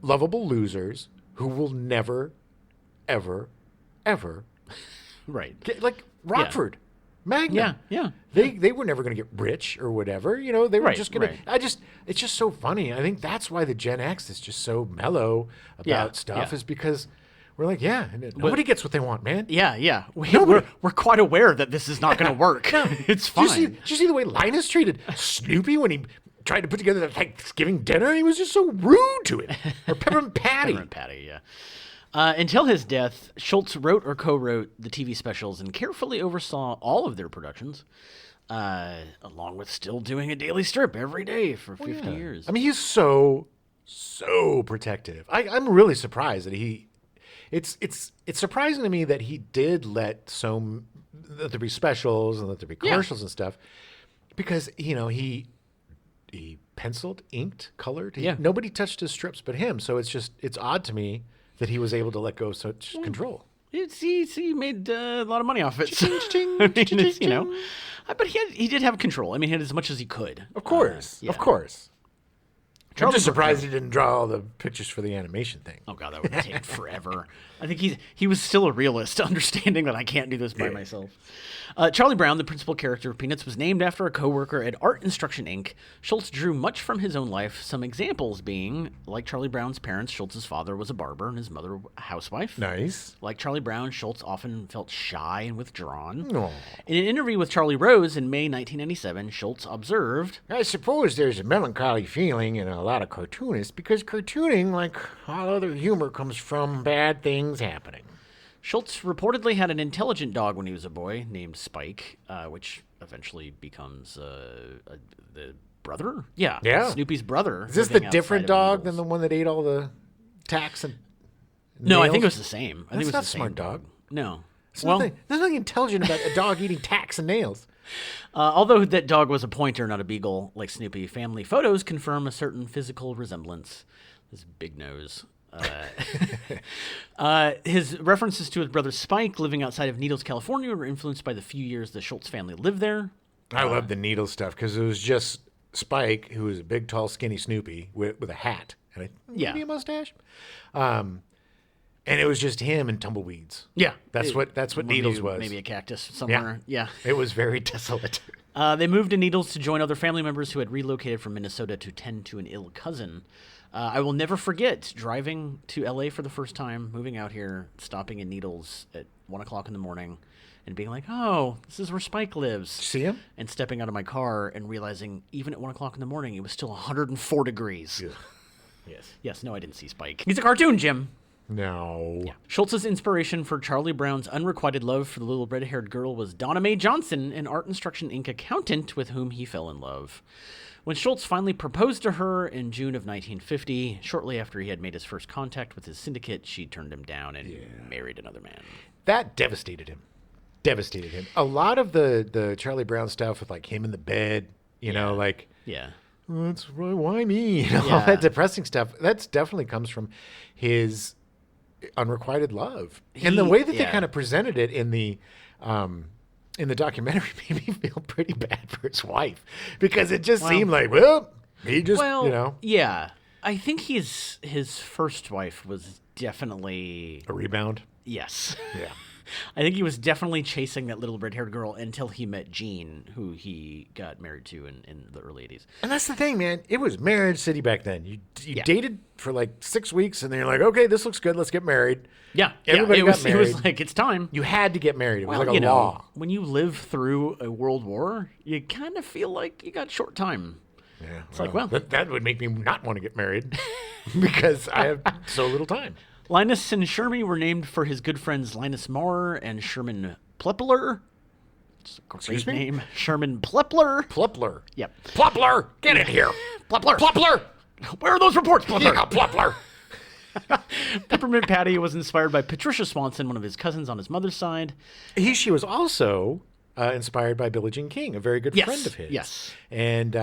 lovable losers who will never, ever, ever Right. Like Rockford. Magnum. Yeah. They were never going to get rich or whatever. They were just going to. Right. It's just so funny. I think that's why the Gen X is just so mellow about stuff, is because we're like, nobody gets what they want, man. Yeah. We're quite aware that this is not going to work. It's fine. Did you see the way Linus treated Snoopy when he tried to put together the Thanksgiving dinner? He was just so rude to him. Or Peppermint Patty. Peppermint Patty, yeah. Until his death, Schulz wrote or co-wrote the TV specials and carefully oversaw all of their productions, along with still doing a daily strip every day for 50 years. I mean, he's so protective. I'm really surprised that it's surprising to me that he did let there be specials and let there be commercials and stuff, because he penciled, inked, colored. Nobody touched his strips but him. So it's odd to me that he was able to let go of such control. He made a lot of money off it. Ching, but he did have control. I mean, he had as much as he could. Of course, of course. I'm just surprised he didn't draw all the pictures for the animation thing. Oh God, that would have taken forever. I think he was still a realist, understanding that I can't do this by myself. Charlie Brown, the principal character of Peanuts, was named after a coworker at Art Instruction Inc. Schulz drew much from his own life, some examples being, like Charlie Brown's parents, Schulz's father was a barber and his mother a housewife. Nice. Like Charlie Brown, Schulz often felt shy and withdrawn. Aww. In an interview with Charlie Rose in May 1997, Schulz observed, I suppose there's a melancholy feeling in a lot of cartoonists, because cartooning, like all other humor, comes from bad things happening. Schulz reportedly had an intelligent dog when he was a boy named Spike, which eventually becomes the brother? Yeah. Snoopy's brother. Is this the different dog than the one that ate all the tacks and No, nails? I think it was the same. I think it was not the a smart same dog. No. There's nothing intelligent about a dog eating tacks and nails. Although that dog was a pointer, not a beagle, like Snoopy, family photos confirm a certain physical resemblance. His big nose. His references to his brother Spike living outside of Needles, California, were influenced by the few years the Schulz family lived there. I love the Needles stuff because it was just Spike, who was a big, tall, skinny Snoopy with a hat and maybe a mustache. And it was just him and tumbleweeds. Yeah, that's what Needles was. Maybe a cactus somewhere. Yeah. It was very desolate. They moved to Needles to join other family members who had relocated from Minnesota to tend to an ill cousin. I will never forget driving to L.A. for the first time, moving out here, stopping in Needles at 1 o'clock in the morning, and being like, "Oh, this is where Spike lives." See him? And stepping out of my car and realizing, even at 1 o'clock in the morning, it was still 104 degrees. Yeah. Yes. No, I didn't see Spike. He's a cartoon, Jim. No. Yeah. Schulz's inspiration for Charlie Brown's unrequited love for the little red-haired girl was Donna Mae Johnson, an Art Instruction Inc. accountant with whom he fell in love. When Schulz finally proposed to her in June of 1950, shortly after he had made his first contact with his syndicate, she turned him down and married another man. That devastated him. A lot of the Charlie Brown stuff with like him in the bed, you know, like, that's really, why me? All that depressing stuff. That's definitely comes from his unrequited love. And the way that they kind of presented it in the documentary made me feel pretty bad for his wife, because it just seemed like, he just, you know. Yeah. I think his first wife was definitely a rebound. Yes. Yeah. I think he was definitely chasing that little red-haired girl until he met Jean, who he got married to in the early 80s. And that's the thing, man. It was marriage city back then. You dated for like 6 weeks, and then you're like, okay, this looks good. Let's get married. Yeah. Everybody got married. It was like, it's time. You had to get married. It was like a law. When you live through a world war, you kind of feel like you got short time. Yeah. It's like, well. That would make me not want to get married because I have so little time. Linus and Shermy were named for his good friends Linus Maurer and Sherman Plepler. It's a great name. Sherman Plepler. Plepler. Yep. Plepler! Get in here! Plepler! Where are those reports, Plepler? Yeah, Plepler! Peppermint Patty was inspired by Patricia Swanson, one of his cousins on his mother's side. She was also inspired by Billie Jean King, a very good friend of his. Yes. And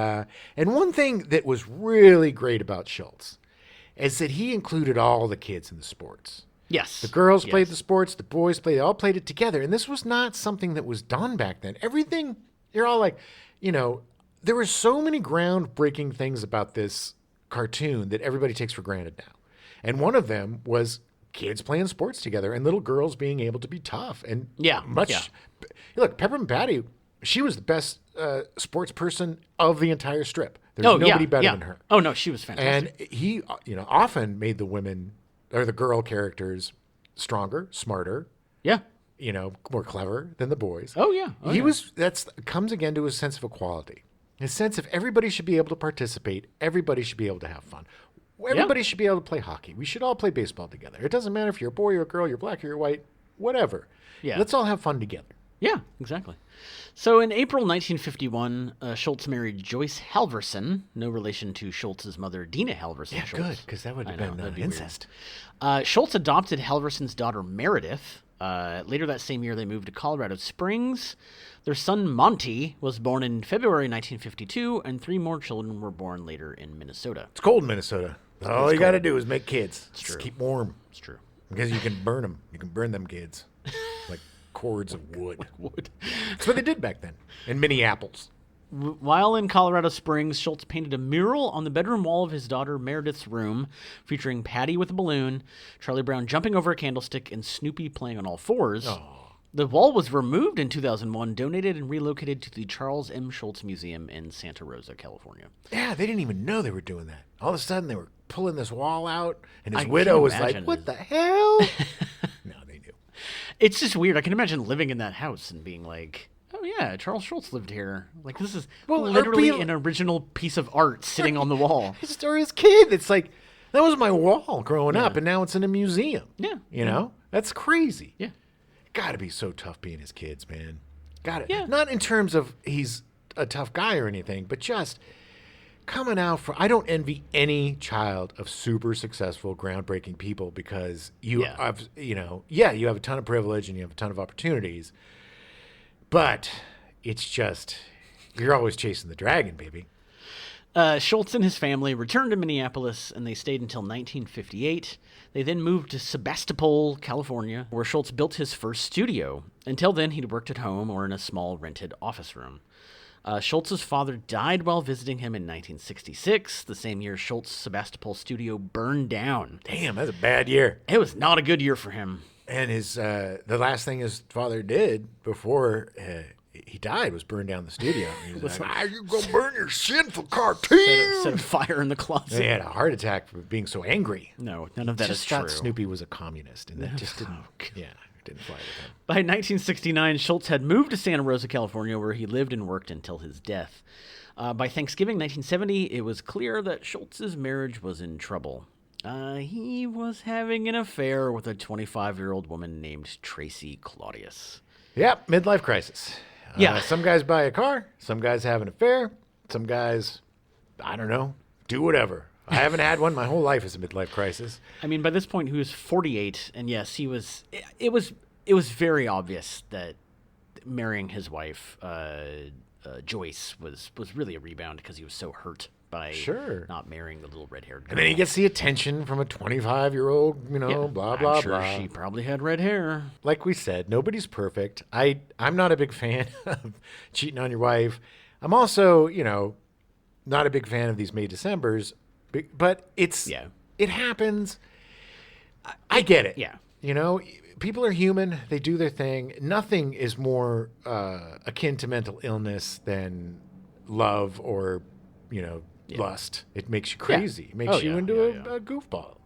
one thing that was really great about Schulz is that he included all the kids in the sports. Yes. The girls played the sports, the boys played, they all played it together. And this was not something that was done back then. Everything, you're all like, you know, there were so many groundbreaking things about this cartoon that everybody takes for granted now. And one of them was kids playing sports together and little girls being able to be tough and Yeah. Look, Peppermint Patty, she was the best sports person of the entire strip. There's nobody better than her. Oh no, she was fantastic. And he, often made the women or the girl characters stronger, smarter, Yeah. more clever than the boys. Oh yeah. That's comes again to his sense of equality. His sense of everybody should be able to participate. Everybody should be able to have fun. Everybody should be able to play hockey. We should all play baseball together. It doesn't matter if you're a boy or a girl, you're black or you're white, whatever. Yeah. Let's all have fun together. Yeah, exactly. So in April 1951, Schulz married Joyce Halverson, no relation to Schultz's mother, Dina Halverson. Yeah, Schulz. good, because that would have been incest. Schulz adopted Halverson's daughter, Meredith. Later that same year, they moved to Colorado Springs. Their son, Monty, was born in February 1952, and 3 more children were born later in Minnesota. It's cold in Minnesota. All you got to do is make kids. It's true. Just keep warm. It's true. Because you can burn them. You can burn them kids. Like cords of wood. Wood. That's what they did back then in Minneapolis. While in Colorado Springs, Schulz painted a mural on the bedroom wall of his daughter Meredith's room featuring Patty with a balloon, Charlie Brown jumping over a candlestick, and Snoopy playing on all fours. Oh. The wall was removed in 2001, donated and relocated to the Charles M. Schulz Museum in Santa Rosa, California. Yeah, they didn't even know they were doing that. All of a sudden, they were pulling this wall out, and his widow was like, "What the hell?" No, they knew. It's just weird. I can imagine living in that house and being like, "Oh yeah, Charles Schulz lived here." Like this is literally an original piece of art sitting on the wall. His story as a kid. It's like that was my wall growing up, and now it's in a museum. Yeah, That's crazy. Yeah. Got to be so tough being his kids, man. Got it. Yeah. Not in terms of he's a tough guy or anything, but just coming out for. I don't envy any child of super successful, groundbreaking people because you have, you have a ton of privilege and you have a ton of opportunities, but it's just you're always chasing the dragon, baby. Schulz and his family returned to Minneapolis, and they stayed until 1958. They then moved to Sebastopol, California, where Schulz built his first studio. Until then, he'd worked at home or in a small rented office room. Schultz's father died while visiting him in 1966. The same year, Schultz's Sebastopol studio burned down. Damn, that's a bad year. It was not a good year for him. And the last thing his father did before he died was burn down the studio. He was like, you go burn your sinful cartoon. Set a fire in the closet. And he had a heart attack for being so angry. No, none of that is true. Just thought Snoopy was a communist, and that just didn't fly with him. By 1969, Schulz had moved to Santa Rosa, California, where he lived and worked until his death. By Thanksgiving 1970, it was clear that Schultz's marriage was in trouble. He was having an affair with a 25-year-old woman named Tracy Claudius. Yep, midlife crisis. Yeah. Some guys buy a car. Some guys have an affair. Some guys, I don't know, do whatever. I haven't had one. My whole life is a midlife crisis. I mean, by this point, he was 48, and yes, he was. It was very obvious that marrying his wife, Joyce, was really a rebound because he was so hurt by not marrying the little red-haired girl. And then he gets the attention from a 25-year-old, blah, blah, I'm sure blah. She probably had red hair. Like we said, nobody's perfect. I'm not a big fan of cheating on your wife. I'm also, not a big fan of these May Decembers, but it happens. I get it. Yeah. People are human. They do their thing. Nothing is more akin to mental illness than love or, lust. It makes you crazy. Yeah. It makes you into a goofball.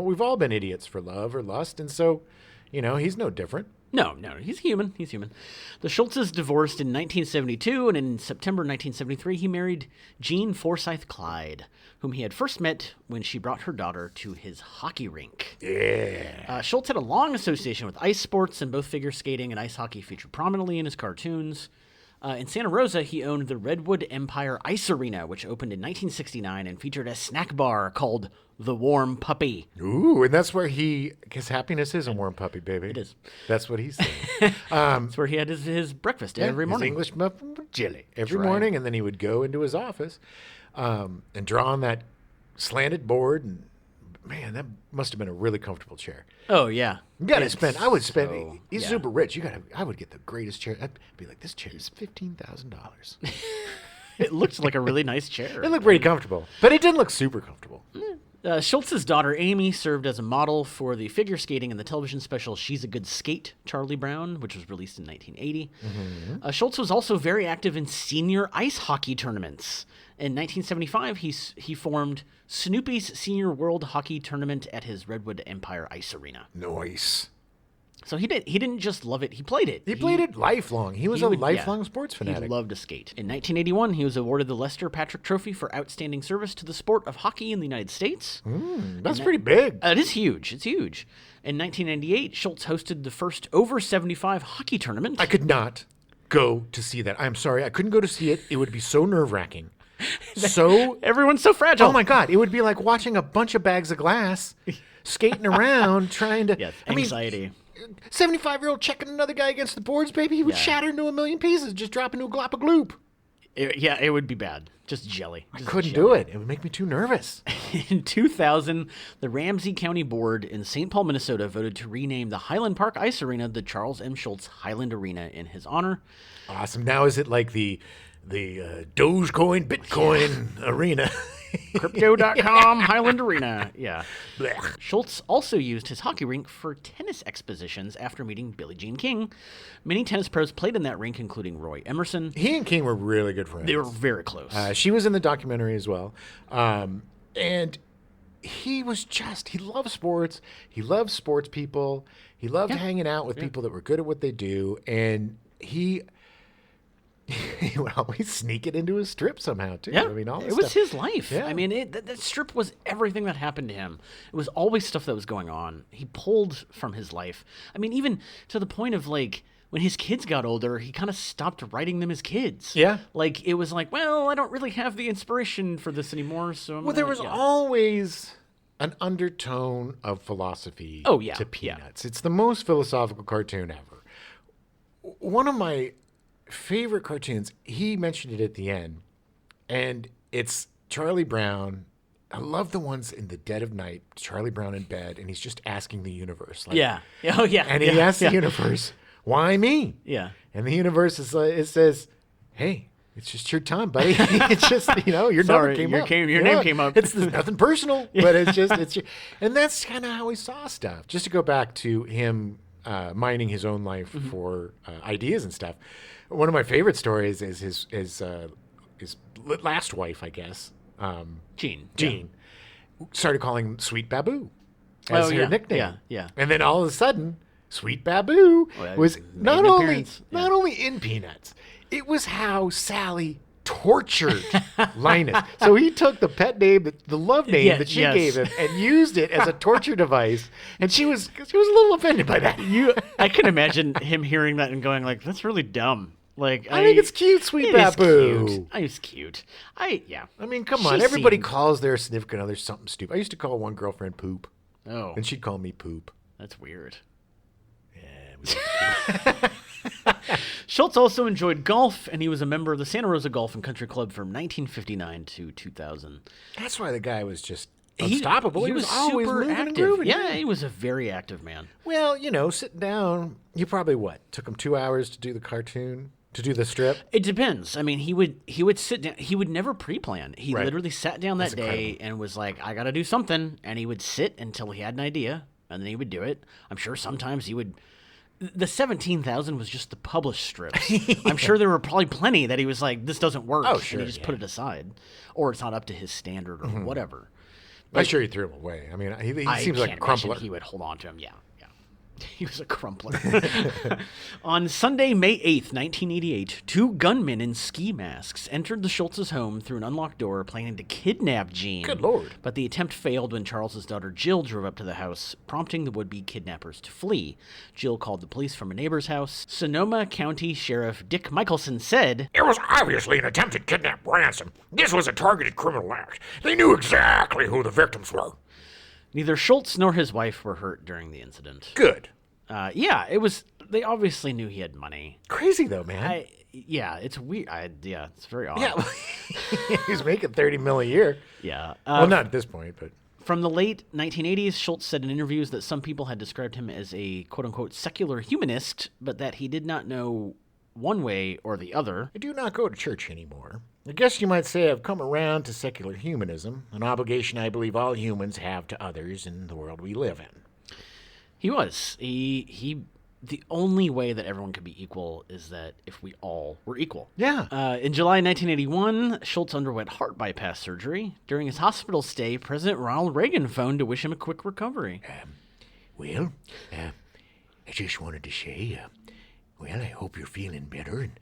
We've all been idiots for love or lust, and so, he's no different. No, he's human. He's human. The Schultzes divorced in 1972, and in September 1973, he married Jean Forsyth Clyde, whom he had first met when she brought her daughter to his hockey rink. Yeah. Schulz had a long association with ice sports, and both figure skating and ice hockey featured prominently in his cartoons. In Santa Rosa, he owned the Redwood Empire Ice Arena, which opened in 1969 and featured a snack bar called The Warm Puppy. Ooh, and that's where his happiness is a warm puppy, baby. It is. That's what he's saying. That's where he had his breakfast every morning. His English muffin with jelly every morning, and then he would go into his office and draw on that slanted board. And man, that must have been a really comfortable chair. Oh yeah, I would spend. He's super rich. I would get the greatest chair. I'd be like, this chair is $15,000. It looked like a really nice chair. It looked pretty comfortable, but it didn't look super comfortable. Schultz's daughter Amy served as a model for the figure skating in the television special She's a Good Skate, Charlie Brown, which was released in 1980. Schulz was also very active in senior ice hockey tournaments. In 1975, he formed Snoopy's Senior World Hockey Tournament at his Redwood Empire Ice Arena. Nice. So he didn't just love it, he played it. He played it lifelong. He was a lifelong sports fanatic. He loved to skate. In 1981, he was awarded the Lester Patrick Trophy for outstanding service to the sport of hockey in the United States. That's pretty big. It is huge. It's huge. In 1998, Schulz hosted the first over 75 hockey tournament. I could not go to see that. I'm sorry. I couldn't go to see it. It would be so nerve-wracking. Everyone's so fragile. Oh, my God. It would be like watching a bunch of bags of glass skating around trying to... Yes, anxiety. 75-year-old checking another guy against the boards, baby. He would shatter into a million pieces, just drop into a glop of gloop. It would be bad. Just jelly. I couldn't do it. It would make me too nervous. In 2000, the Ramsey County Board in St. Paul, Minnesota voted to rename the Highland Park Ice Arena the Charles M. Schulz Highland Arena in his honor. Awesome. Now is it like the Dogecoin, Bitcoin arena? Crypto.com Highland Arena. Yeah. Blech. Schulz also used his hockey rink for tennis expositions after meeting Billie Jean King. Many tennis pros played in that rink, including Roy Emerson. He and King were really good friends. They were very close. She was in the documentary as well. And he loved sports. He loved sports people. He loved hanging out with people that were good at what they do. And he would always sneak it into his strip somehow, too. Yeah, I mean, all this it was stuff. his life. Yeah. I mean, that strip was everything that happened to him. It was always stuff that was going on. He pulled from his life. I mean, even to the point of, like, when his kids got older, he kind of stopped writing them as kids. Yeah. Like, it was like, well, I don't really have the inspiration for this anymore, so there was always an undertone of philosophy to Peanuts. It's the most philosophical cartoon ever. One of my favorite cartoons, he mentioned it at the end, and it's Charlie Brown. I love the ones in the dead of night, Charlie Brown in bed, and he's just asking the universe. Like, And he asks the universe, why me? Yeah. And the universe it says, hey, it's just your time, buddy. It's just, your number came up. Your name came up. It's nothing personal, but it's your, and that's kind of how he saw stuff. Just to go back to him mining his own life for ideas and stuff. One of my favorite stories is his last wife, I guess. Jean started calling him Sweet Baboo as her nickname. Yeah. And then all of a sudden, Sweet Baboo was not only in Peanuts, it was how Sally tortured Linus. So he took the pet name, the love name that she gave him, and used it as a torture device. And she was a little offended by that. I can imagine him hearing that and going like, "That's really dumb." Like, I think it's cute, Sweet Baboo. It's cute. I mean, come on. Everybody calls their significant other something stupid. I used to call one girlfriend Poop. Oh. And she'd call me Poop. That's weird. Yeah. Schulz also enjoyed golf, and he was a member of the Santa Rosa Golf and Country Club from 1959 to 2000. That's why the guy was just unstoppable. He was always super moving active. and grooving. Yeah, he was a very active man. Well, sitting down, you probably took him 2 hours to do the cartoon, to do the strip? It depends. I mean, he would sit down. He would never pre-plan. He literally sat down that day and was like, I got to do something. And he would sit until he had an idea, and then he would do it. I'm sure sometimes he would... The 17,000 was just the published strips. I'm sure there were probably plenty that he was like, this doesn't work. Oh, sure. And he just put it aside. Or it's not up to his standard or whatever. I'm sure he threw him away. I mean, he seems like a crumpler. He would hold on to him, yeah. He was a crumpler. On Sunday, May 8th, 1988, two gunmen in ski masks entered the Schultz's home through an unlocked door, planning to kidnap Jean. Good Lord. But the attempt failed when Charles's daughter Jill drove up to the house, prompting the would-be kidnappers to flee. Jill called the police from a neighbor's house. Sonoma County Sheriff Dick Michelson said, "It was obviously an attempted kidnap ransom. This was a targeted criminal act. They knew exactly who the victims were." Neither Schulz nor his wife were hurt during the incident. Good. It was. They obviously knew he had money. Crazy though, man. It's weird. It's very odd. Yeah, he's making $30 million a year. Yeah. Well, not at this point, but from the late 1980s, Schulz said in interviews that some people had described him as a quote-unquote secular humanist, but that he did not know one way or the other. I do not go to church anymore. I guess you might say I've come around to secular humanism, an obligation I believe all humans have to others in the world we live in. He was. The only way that everyone could be equal is that if we all were equal. Yeah. In July 1981, Schulz underwent heart bypass surgery. During his hospital stay, President Ronald Reagan phoned to wish him a quick recovery. I just wanted to say, I hope you're feeling better, and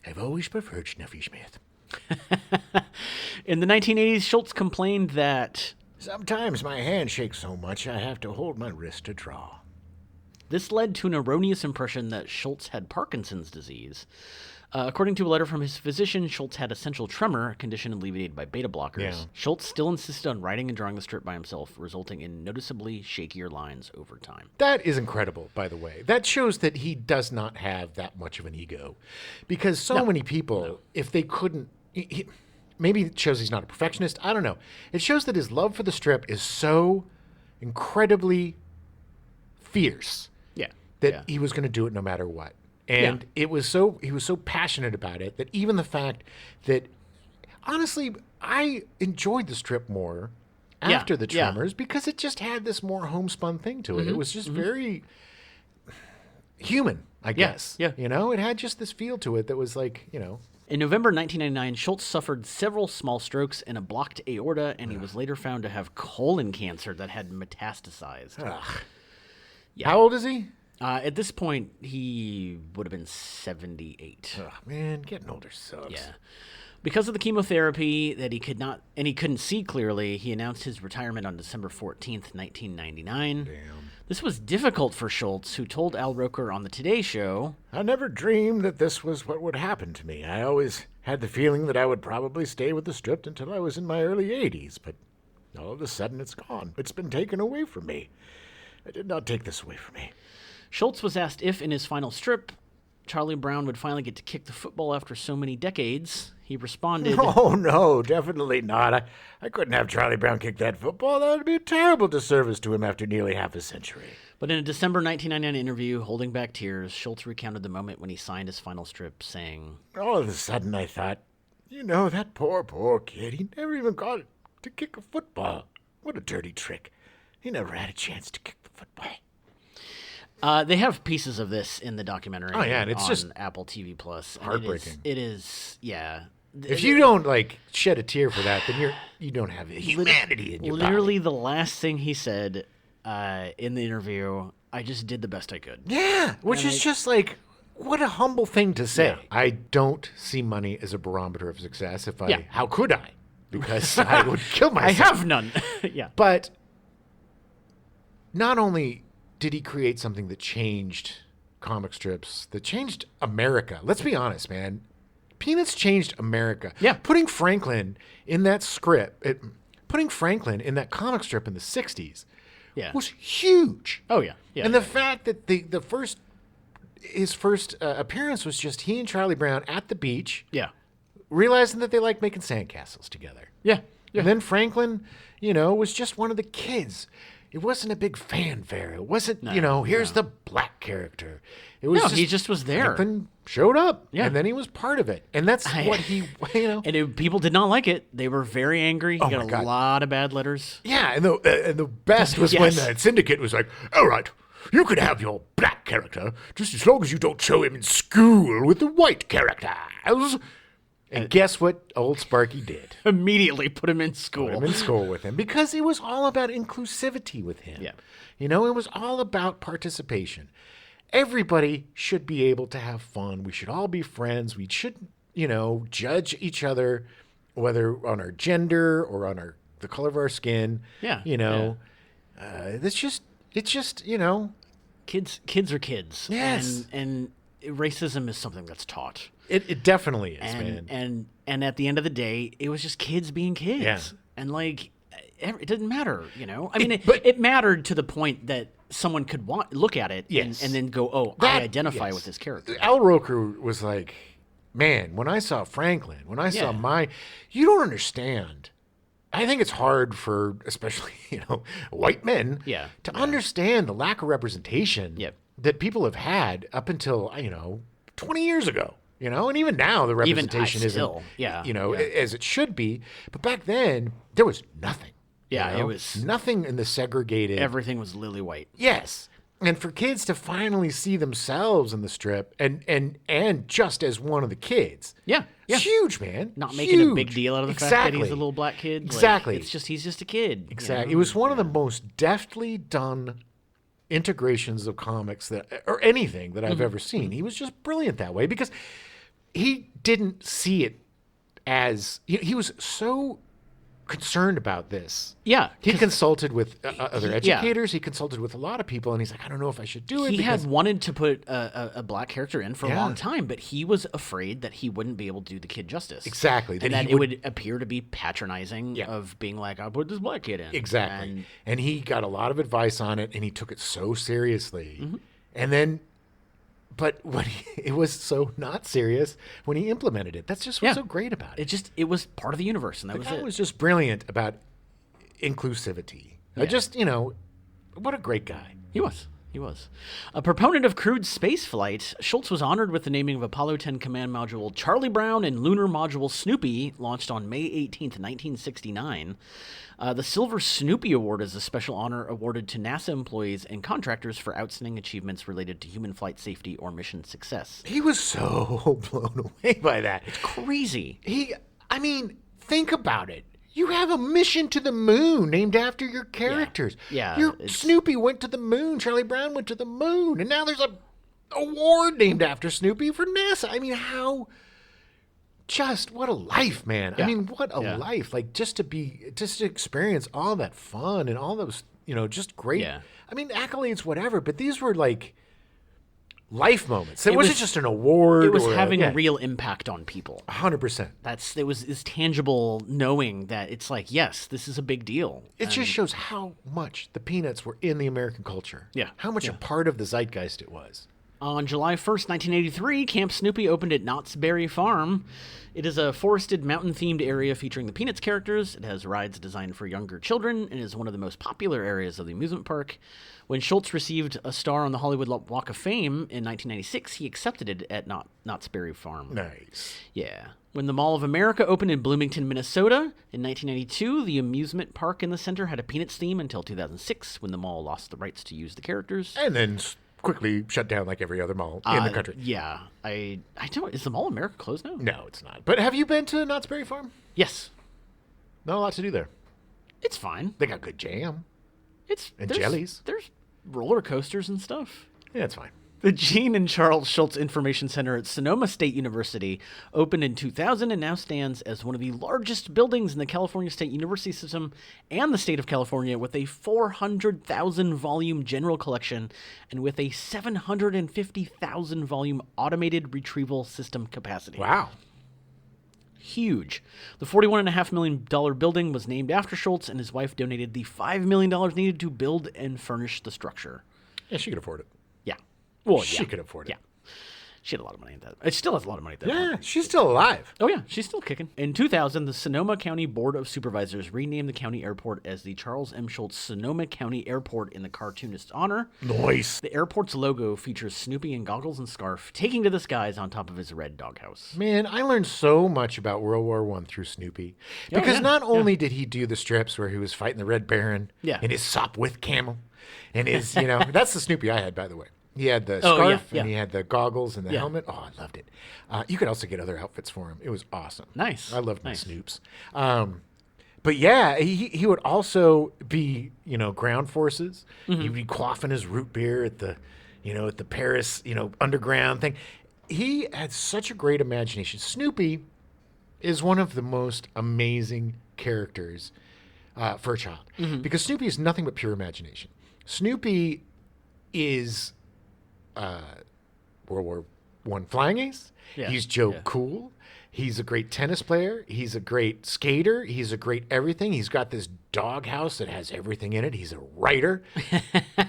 I've always preferred Snuffy Smith. In the 1980s, Schulz complained that Sometimes my hand shakes so much I have to hold my wrist to draw. this led to an erroneous impression that Schulz had Parkinson's disease. According to a letter from his physician, Schulz had essential tremor, a condition alleviated by beta blockers. Yeah. Schulz still insisted on writing and drawing the strip by himself, resulting in noticeably shakier lines over time. That is incredible, by the way. That shows that he does not have that much of an ego. Because so many people, if they couldn't... maybe it shows he's not a perfectionist. I don't know. It shows that his love for the strip is so incredibly fierce that he was going to do it no matter what. And he was so passionate about it that even the fact that, honestly, I enjoyed the strip more after the Tremors because it just had this more homespun thing to it. It was just very human, I guess. Yeah. You know, it had just this feel to it that was like, you know. In November 1999, Schulz suffered several small strokes and a blocked aorta, and he was later found to have colon cancer that had metastasized. How old is he? At this point, he would have been 78. Oh, man, getting older sucks. Yeah. Because of the chemotherapy that he couldn't see clearly, he announced his retirement on December 14th, 1999. Damn. This was difficult for Schulz, who told Al Roker on the Today Show, I never dreamed that this was what would happen to me. I always had the feeling that I would probably stay with the strip until I was in my early 80s, but all of a sudden it's gone. It's been taken away from me. I did not take this away from me. Schulz was asked if, in his final strip, Charlie Brown would finally get to kick the football after so many decades. He responded, Oh, no, definitely not. I couldn't have Charlie Brown kick that football. That would be a terrible disservice to him after nearly half a century. But in a December 1999 interview, holding back tears, Schulz recounted the moment when he signed his final strip, saying, All of a sudden I thought, you know, that poor kid, he never even got to kick a football. What a dirty trick. He never had a chance to kick the football. They have pieces of this in the documentary. Oh, yeah, and it's on just Apple TV Plus. heartbreaking. It is, yeah. If you don't, like, shed a tear for that, then you don't have humanity in your Literally body. the last thing he said in the interview, I just did the best I could. Yeah, which is just like, what a humble thing to say. Yeah. I don't see money as a barometer of success. How could I? Because I would kill myself. I have none. Yeah. But not only did he create something that changed comic strips, that changed America. Let's be honest, man. Peanuts changed America. Yeah. Putting Franklin in that script, putting Franklin in that comic strip in the 60s was huge. Oh, yeah. And the fact that his first appearance was just he and Charlie Brown at the beach, realizing that they liked making sandcastles together. Yeah. And then Franklin, was just one of the kids. It wasn't a big fanfare. It wasn't, here's the black character. It was he just was there. Franklin showed up, and then he was part of it. And that's what he, And people did not like it. They were very angry. He got a lot of bad letters. Yeah, and the best was when the syndicate was like, all right, you could have your black character just as long as you don't show him in school with the white characters. And guess what old Sparky did? Immediately put him in school. Put him in school with him because it was all about inclusivity with him. Yeah. It was all about participation. Everybody should be able to have fun. We should all be friends. We shouldn't, judge each other, whether on our gender or on the color of our skin. Yeah. It's just, Kids are kids. Yes. And racism is something that's taught. It definitely is, man. And at the end of the day, it was just kids being kids. Yeah. And it didn't matter, I mean, it mattered to the point that someone could look at it and then go, I identify with this character. Al Roker was like, man, when I saw Franklin, saw you don't understand. I think it's hard for, especially, white men to understand the lack of representation that people have had up until, 20 years ago. And even now the representation isn't, as it should be. But back then, there was nothing. Yeah, it was nothing in the segregated. Everything was lily white. Yes. And for kids to finally see themselves in the strip and just as one of the kids. Yeah. It's huge, man. Not making a big deal out of the fact that he's a little black kid. Exactly. He's just a kid. Exactly. It was one of the most deftly done integrations of comics or anything that I've ever seen. He was just brilliant that way because he didn't see it as he was so concerned about this. Yeah. He consulted with other educators. He consulted with a lot of people, and he's like, I don't know if I should do it. He had wanted to put a black character in for a long time, but he was afraid that he wouldn't be able to do the kid justice. Exactly. And that it would appear to be patronizing of being like, I'll put this black kid in. Exactly. And he got a lot of advice on it, and he took it so seriously. And then... But it was so not serious when he implemented it. That's just what's so great about it. It was part of the universe, and that was it. The guy was just brilliant about inclusivity. Yeah. What a great guy. He was. A proponent of crewed spaceflight, Schulz was honored with the naming of Apollo 10 command module Charlie Brown and lunar module Snoopy, launched on May 18th, 1969. The Silver Snoopy Award is a special honor awarded to NASA employees and contractors for outstanding achievements related to human flight safety or mission success. He was so blown away by that. It's crazy. Think about it. You have a mission to the moon named after your characters. Yeah. Snoopy went to the moon. Charlie Brown went to the moon. And now there's a award named after Snoopy for NASA. What a life, man. Yeah. What a life. Just to experience all that fun and all those, just great. Yeah. Accolades, whatever. But these were life moments. It wasn't just an award. It was having a real impact on people. 100%. It was this tangible knowing that it's like, yes, this is a big deal. It just shows how much the Peanuts were in the American culture. Yeah. How much a part of the zeitgeist it was. On July 1st, 1983, Camp Snoopy opened at Knott's Berry Farm. It is a forested, mountain-themed area featuring the Peanuts characters. It has rides designed for younger children and is one of the most popular areas of the amusement park. When Schulz received a star on the Hollywood Walk of Fame in 1996, he accepted it at Knott's Berry Farm. Nice. Yeah. When the Mall of America opened in Bloomington, Minnesota in 1992, the amusement park in the center had a Peanuts theme until 2006, when the mall lost the rights to use the characters. And then quickly shut down like every other mall in the country. Yeah. I don't... Is the Mall of America closed now? No, it's not. But have you been to Knott's Berry Farm? Yes. Not a lot to do there. It's fine. They got good jam. And jellies. There's roller coasters and stuff. Yeah, it's fine. The Gene and Charles Schulz Information Center at Sonoma State University opened in 2000 and now stands as one of the largest buildings in the California State University system and the state of California, with a 400,000 volume general collection and with a 750,000 volume automated retrieval system capacity. Wow. Huge. The $41.5 million building was named after Schulz, and his wife donated the $5 million needed to build and furnish the structure. Yeah, she could afford it. Yeah. Well, she could afford it. Yeah. She had a lot of money at that. It still has a lot of money at that. Yeah, point. she's still alive. Oh, yeah. She's still kicking. In 2000, the Sonoma County Board of Supervisors renamed the county airport as the Charles M. Schulz Sonoma County Airport in the cartoonist's honor. Nice. The airport's logo features Snoopy in goggles and scarf, taking to the skies on top of his red doghouse. Man, I learned so much about World War I through Snoopy. Because not only did he do the strips where he was fighting the Red Baron in his Sopwith camel, and his, that's the Snoopy I had, by the way. He had the scarf, and he had the goggles and the helmet. Oh, I loved it. You could also get other outfits for him. It was awesome. Nice. I loved my Snoops. But yeah, he would also be, ground forces. Mm-hmm. He'd be quaffing his root beer at the Paris, underground thing. He had such a great imagination. Snoopy is one of the most amazing characters for a child. Mm-hmm. Because Snoopy is nothing but pure imagination. Snoopy is... World War I flying ace. Yeah. He's Joe Cool. He's a great tennis player. He's a great skater. He's a great everything. He's got this doghouse that has everything in it. He's a writer.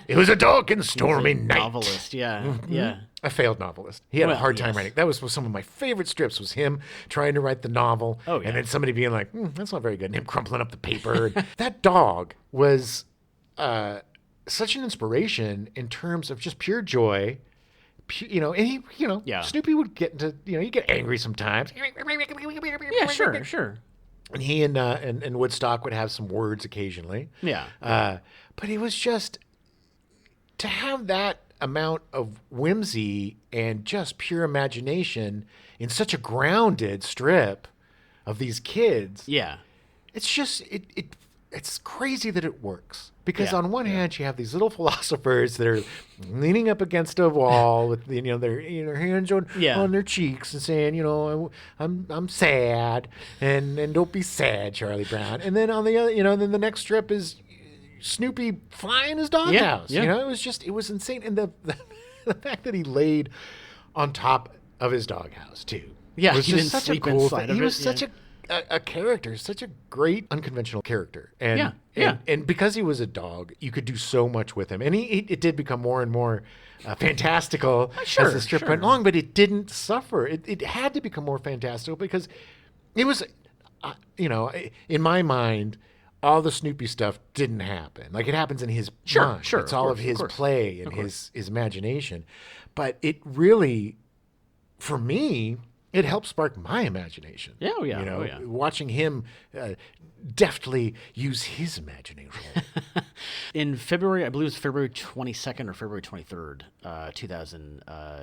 It was a dark and stormy night. Novelist, yeah. Mm-hmm. Yeah. A failed novelist. He had a hard time writing. That was some of my favorite strips, was him trying to write the novel. Oh, yeah. And then somebody being like, that's not very good. And him crumpling up the paper. That dog was... such an inspiration in terms of just pure joy, And he, Snoopy would get into, he'd get angry sometimes. Yeah, sure. And he and Woodstock would have some words occasionally. Yeah. But it was just to have that amount of whimsy and just pure imagination in such a grounded strip of these kids. Yeah. It's just it's crazy that it works. Because on one hand, you have these little philosophers that are leaning up against a wall with their hands on their cheeks and saying, I'm sad and don't be sad, Charlie Brown. And then on the other, then the next strip is Snoopy flying his doghouse. Yeah. It was insane. And the fact that he laid on top of his doghouse too. Yeah, was he just didn't such sleep a cool inside thing. of He was it, such a character, such a great unconventional character. And and because he was a dog, you could do so much with him. And it did become more and more fantastical as the strip went along, but it didn't suffer. It had to become more fantastical because it was, in my mind, all the Snoopy stuff didn't happen. Like it happens in his mind. Sure, it's all of his play and his imagination. But it really, for me, it helped spark my imagination. Watching him deftly use his imagination. In February, I believe it was February 22nd or February 23rd, 2000,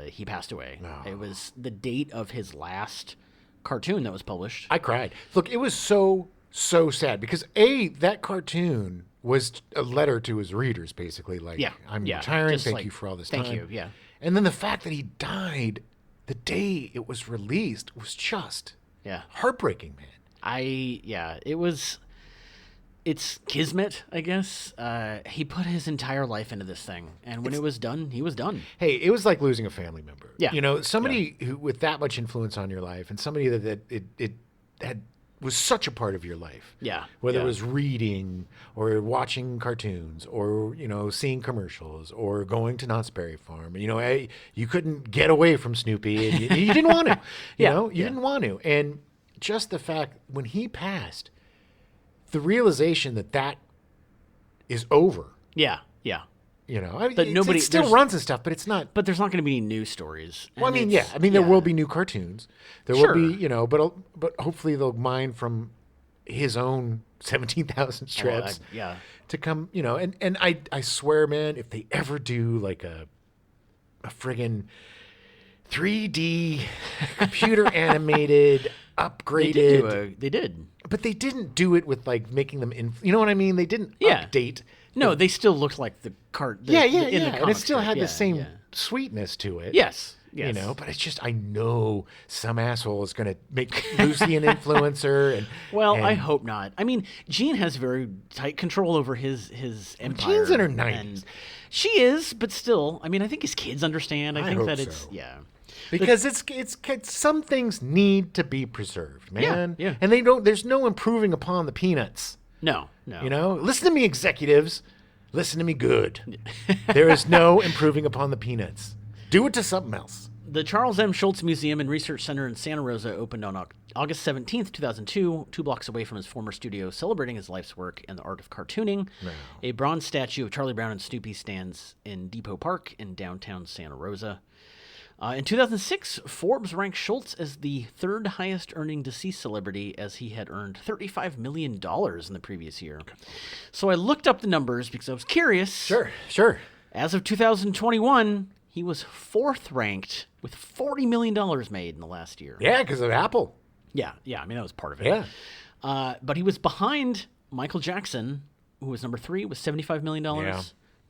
he passed away. Oh. It was the date of his last cartoon that was published. I cried. Look, it was so sad because that cartoon was a letter to his readers, basically. Like, I'm retiring. Thank you for all this time. Thank you. Yeah. And then the fact that he died the day it was released was just heartbreaking, man. It's kismet, I guess. He put his entire life into this thing, and when it was done, he was done. Hey, it was like losing a family member. Yeah. Somebody who with that much influence on your life, and somebody that it had was such a part of your life. Yeah. Whether it was reading or watching cartoons or, seeing commercials or going to Knott's Berry Farm. You couldn't get away from Snoopy and you didn't want to. You didn't want to. And just the fact when he passed, the realization that is over. Yeah. It still runs and stuff, but it's not. But there's not going to be any news stories. Well, there will be new cartoons. There will be, but hopefully they'll mine from his own 17,000 strips to come, and I swear, man, if they ever do like a friggin' 3D computer animated upgraded. They did. But they didn't do it with like making them you know what I mean? They didn't update. No, they still looked like the cart. And it still had the same sweetness to it. Yes. But it's just I know some asshole is going to make Lucy an influencer. And I hope not. I mean, Jean has very tight control over his empire. Jean's in her 90s. She is, but still, I mean, I think his kids understand. I think that it's because it's some things need to be preserved, man. Yeah. And there's no improving upon the peanuts. No. Listen to me, executives. Listen to me good. There is no improving upon the peanuts. Do it to something else. The Charles M. Schulz Museum and Research Center in Santa Rosa opened on August 17th, 2002, 2 blocks away from his former studio, celebrating his life's work and the art of cartooning. Wow. A bronze statue of Charlie Brown and Snoopy stands in Depot Park in downtown Santa Rosa. In 2006, Forbes ranked Schulz as the third highest earning deceased celebrity, as he had earned $35 million in the previous year. So I looked up the numbers because I was curious. Sure. As of 2021, he was fourth ranked with $40 million made in the last year. Yeah, because of Apple. Yeah. I mean, that was part of it. Yeah. But he was behind Michael Jackson, who was number 3 with $75 million. Yeah.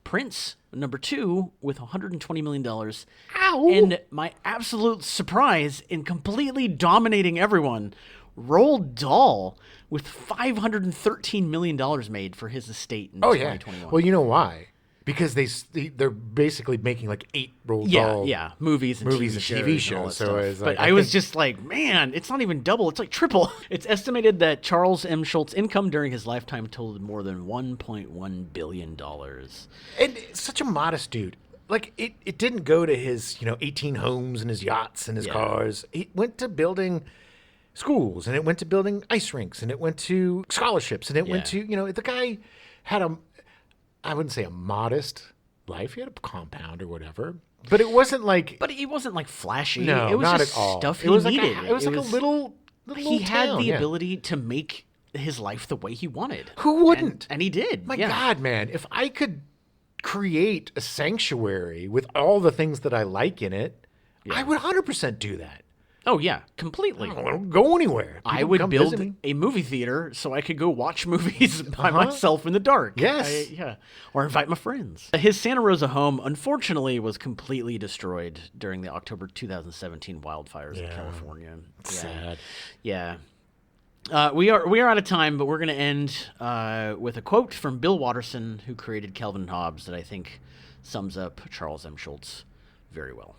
Prince, number 2, with $120 million. Ow! And my absolute surprise in completely dominating everyone, Roald Dahl with $513 million made for his estate in 2021. Yeah. Well, you know why? Because they're basically making like 8 Roald Dahl movies and TV shows. So I was just like, man, it's not even double; it's like triple. It's estimated that Charles M. Schulz's income during his lifetime totaled more than $1.1 billion. And such a modest dude. Like it didn't go to his 18 homes and his yachts and his cars. It went to building schools, and it went to building ice rinks, and it went to scholarships, and it went to the guy had I wouldn't say a modest life. He had a compound or whatever, But it wasn't like... But it wasn't like flashy. No, it was not just at all. stuff It he was like needed. it was like a little He had town, the yeah. ability to make his life the way he wanted. Who wouldn't? And he did. My yeah. God, man. If I could create a sanctuary with all the things that I like in it, I would 100% do that. Oh, yeah, completely. I don't want to go anywhere. I People would come build visit me. a movie theater so I could go watch movies by myself in the dark. Yes. Or invite my friends. His Santa Rosa home, unfortunately, was completely destroyed during the October 2017 wildfires in California. Sad. Yeah. We are out of time, but we're going to end with a quote from Bill Watterson, who created Calvin and Hobbes, that I think sums up Charles M. Schulz very well.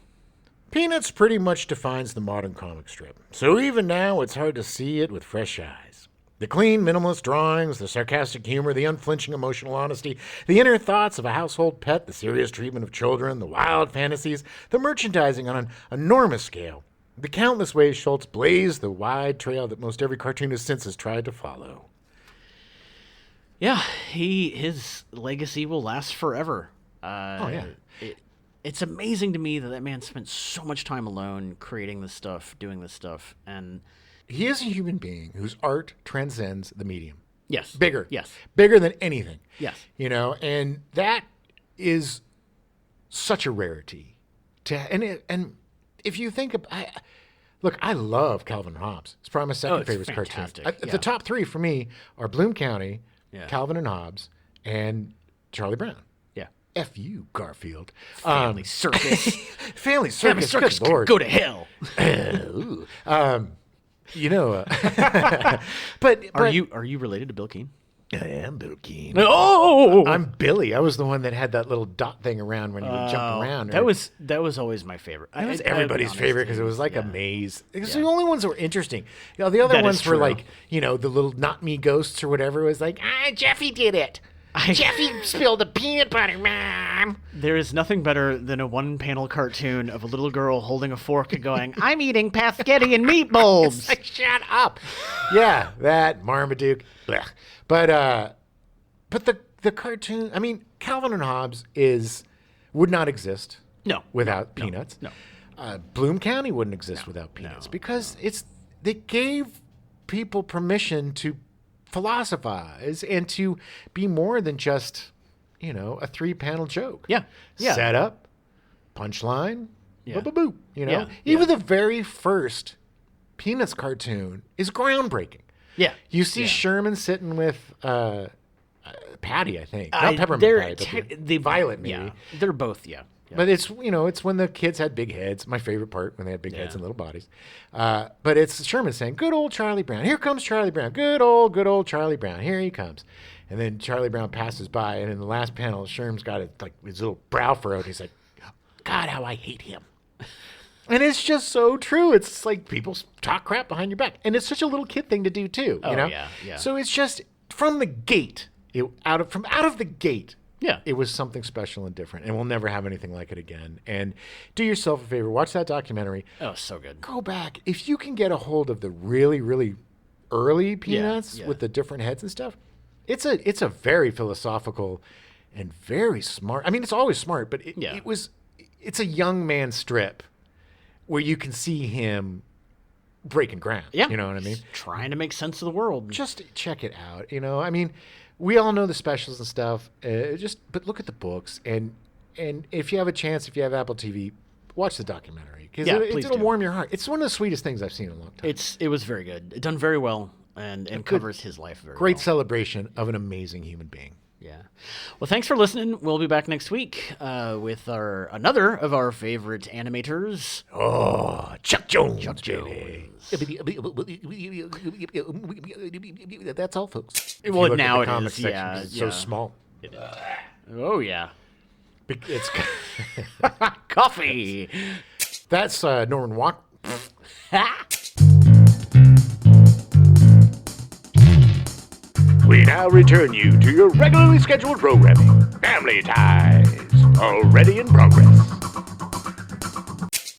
Peanuts pretty much defines the modern comic strip, so even now it's hard to see it with fresh eyes. The clean, minimalist drawings, the sarcastic humor, the unflinching emotional honesty, the inner thoughts of a household pet, the serious treatment of children, the wild fantasies, the merchandising on an enormous scale, the countless ways Schulz blazed the wide trail that most every cartoonist since has tried to follow. Yeah, his legacy will last forever. It's amazing to me that man spent so much time alone creating this stuff, doing this stuff, and He is a human being whose art transcends the medium. yes, Bigger. yes, Bigger than anything. yes, And that is such a rarity. And if you think of, look, I love Calvin and Hobbes. It's probably my second it's favorite fantastic, cartoon. yeah. The top three for me are Bloom County, Yeah. Calvin and Hobbes, and Charlie Brown. yeah. F you, Garfield. Family circus. Family Family circus. circus. Good Lord. Go to hell. Ooh. But Are you related to Bill Keane? I am Bill Keane. Oh, I'm Billy. I was the one that had that little dot thing around when you would jump around. That right? was always my favorite. It was everybody's favorite because it was like yeah. a maze. It was Yeah. the only ones that were interesting. The other That ones is were true. like, the little not me ghosts or whatever. It was like, Jeffy did it. Jeffy spilled the peanut butter, Mom. There is nothing better than a one-panel cartoon of a little girl holding a fork and going, "I'm eating paspaghetti and meatballs." Like, shut up. Yeah, that Marmaduke. Blech. But the cartoon, I mean, Calvin and Hobbes would not exist No, without Peanuts. no. Bloom County wouldn't exist without Peanuts because they gave people permission to philosophize and to be more than just, a 3-panel joke. Yeah. Yeah. Set up, punchline, Yeah. boo. Yeah. Even the very first Peanuts cartoon is groundbreaking. Yeah. You see Yeah. Sherman sitting with Patty, I think. Not Peppermint Patty, but the Violet, maybe. Yeah, they're both. Yeah. But it's when the kids had big heads. My favorite part, when they had big heads Yeah. and little bodies. But it's Sherman saying, "Good old Charlie Brown. Here comes Charlie Brown. Good old Charlie Brown. Here he comes." And then Charlie Brown passes by, and in the last panel, Sherman's got his little brow furrowed. He's like, "God, how I hate him." And it's just so true. It's like people talk crap behind your back, and it's such a little kid thing to do too. Oh, you know? yeah. So it's just from the gate, out of the gate. Yeah. It was something special and different, and we'll never have anything like it again. And do yourself a favor, watch that documentary. Oh, so good. Go back. If you can get a hold of the really, really early Peanuts yeah. with the different heads and stuff, it's a very philosophical and very smart. I mean, it's always smart, but it's a young man strip where you can see him breaking ground. Yeah. You know what I mean? He's trying to make sense of the world. Just check it out. I mean, we all know the specials and stuff. But look at the books, and if you have a chance, if you have Apple TV, watch the documentary because please it'll do. warm your heart. It's one of the sweetest things I've seen in a long time. It was very good. Done very well and covers his life very Great well. celebration of an amazing human being. Yeah. Well, thanks for listening. We'll be back next week with another of our favorite animators. Oh, Chuck Jones. Chuck baby. That's all, folks. If Well, you look now at the it comic is, section, yeah, 'cause it's yeah. so small. Oh, yeah. It's Coffee. that's Norman Walk. We now return you to your regularly scheduled programming. Family Ties, already in progress.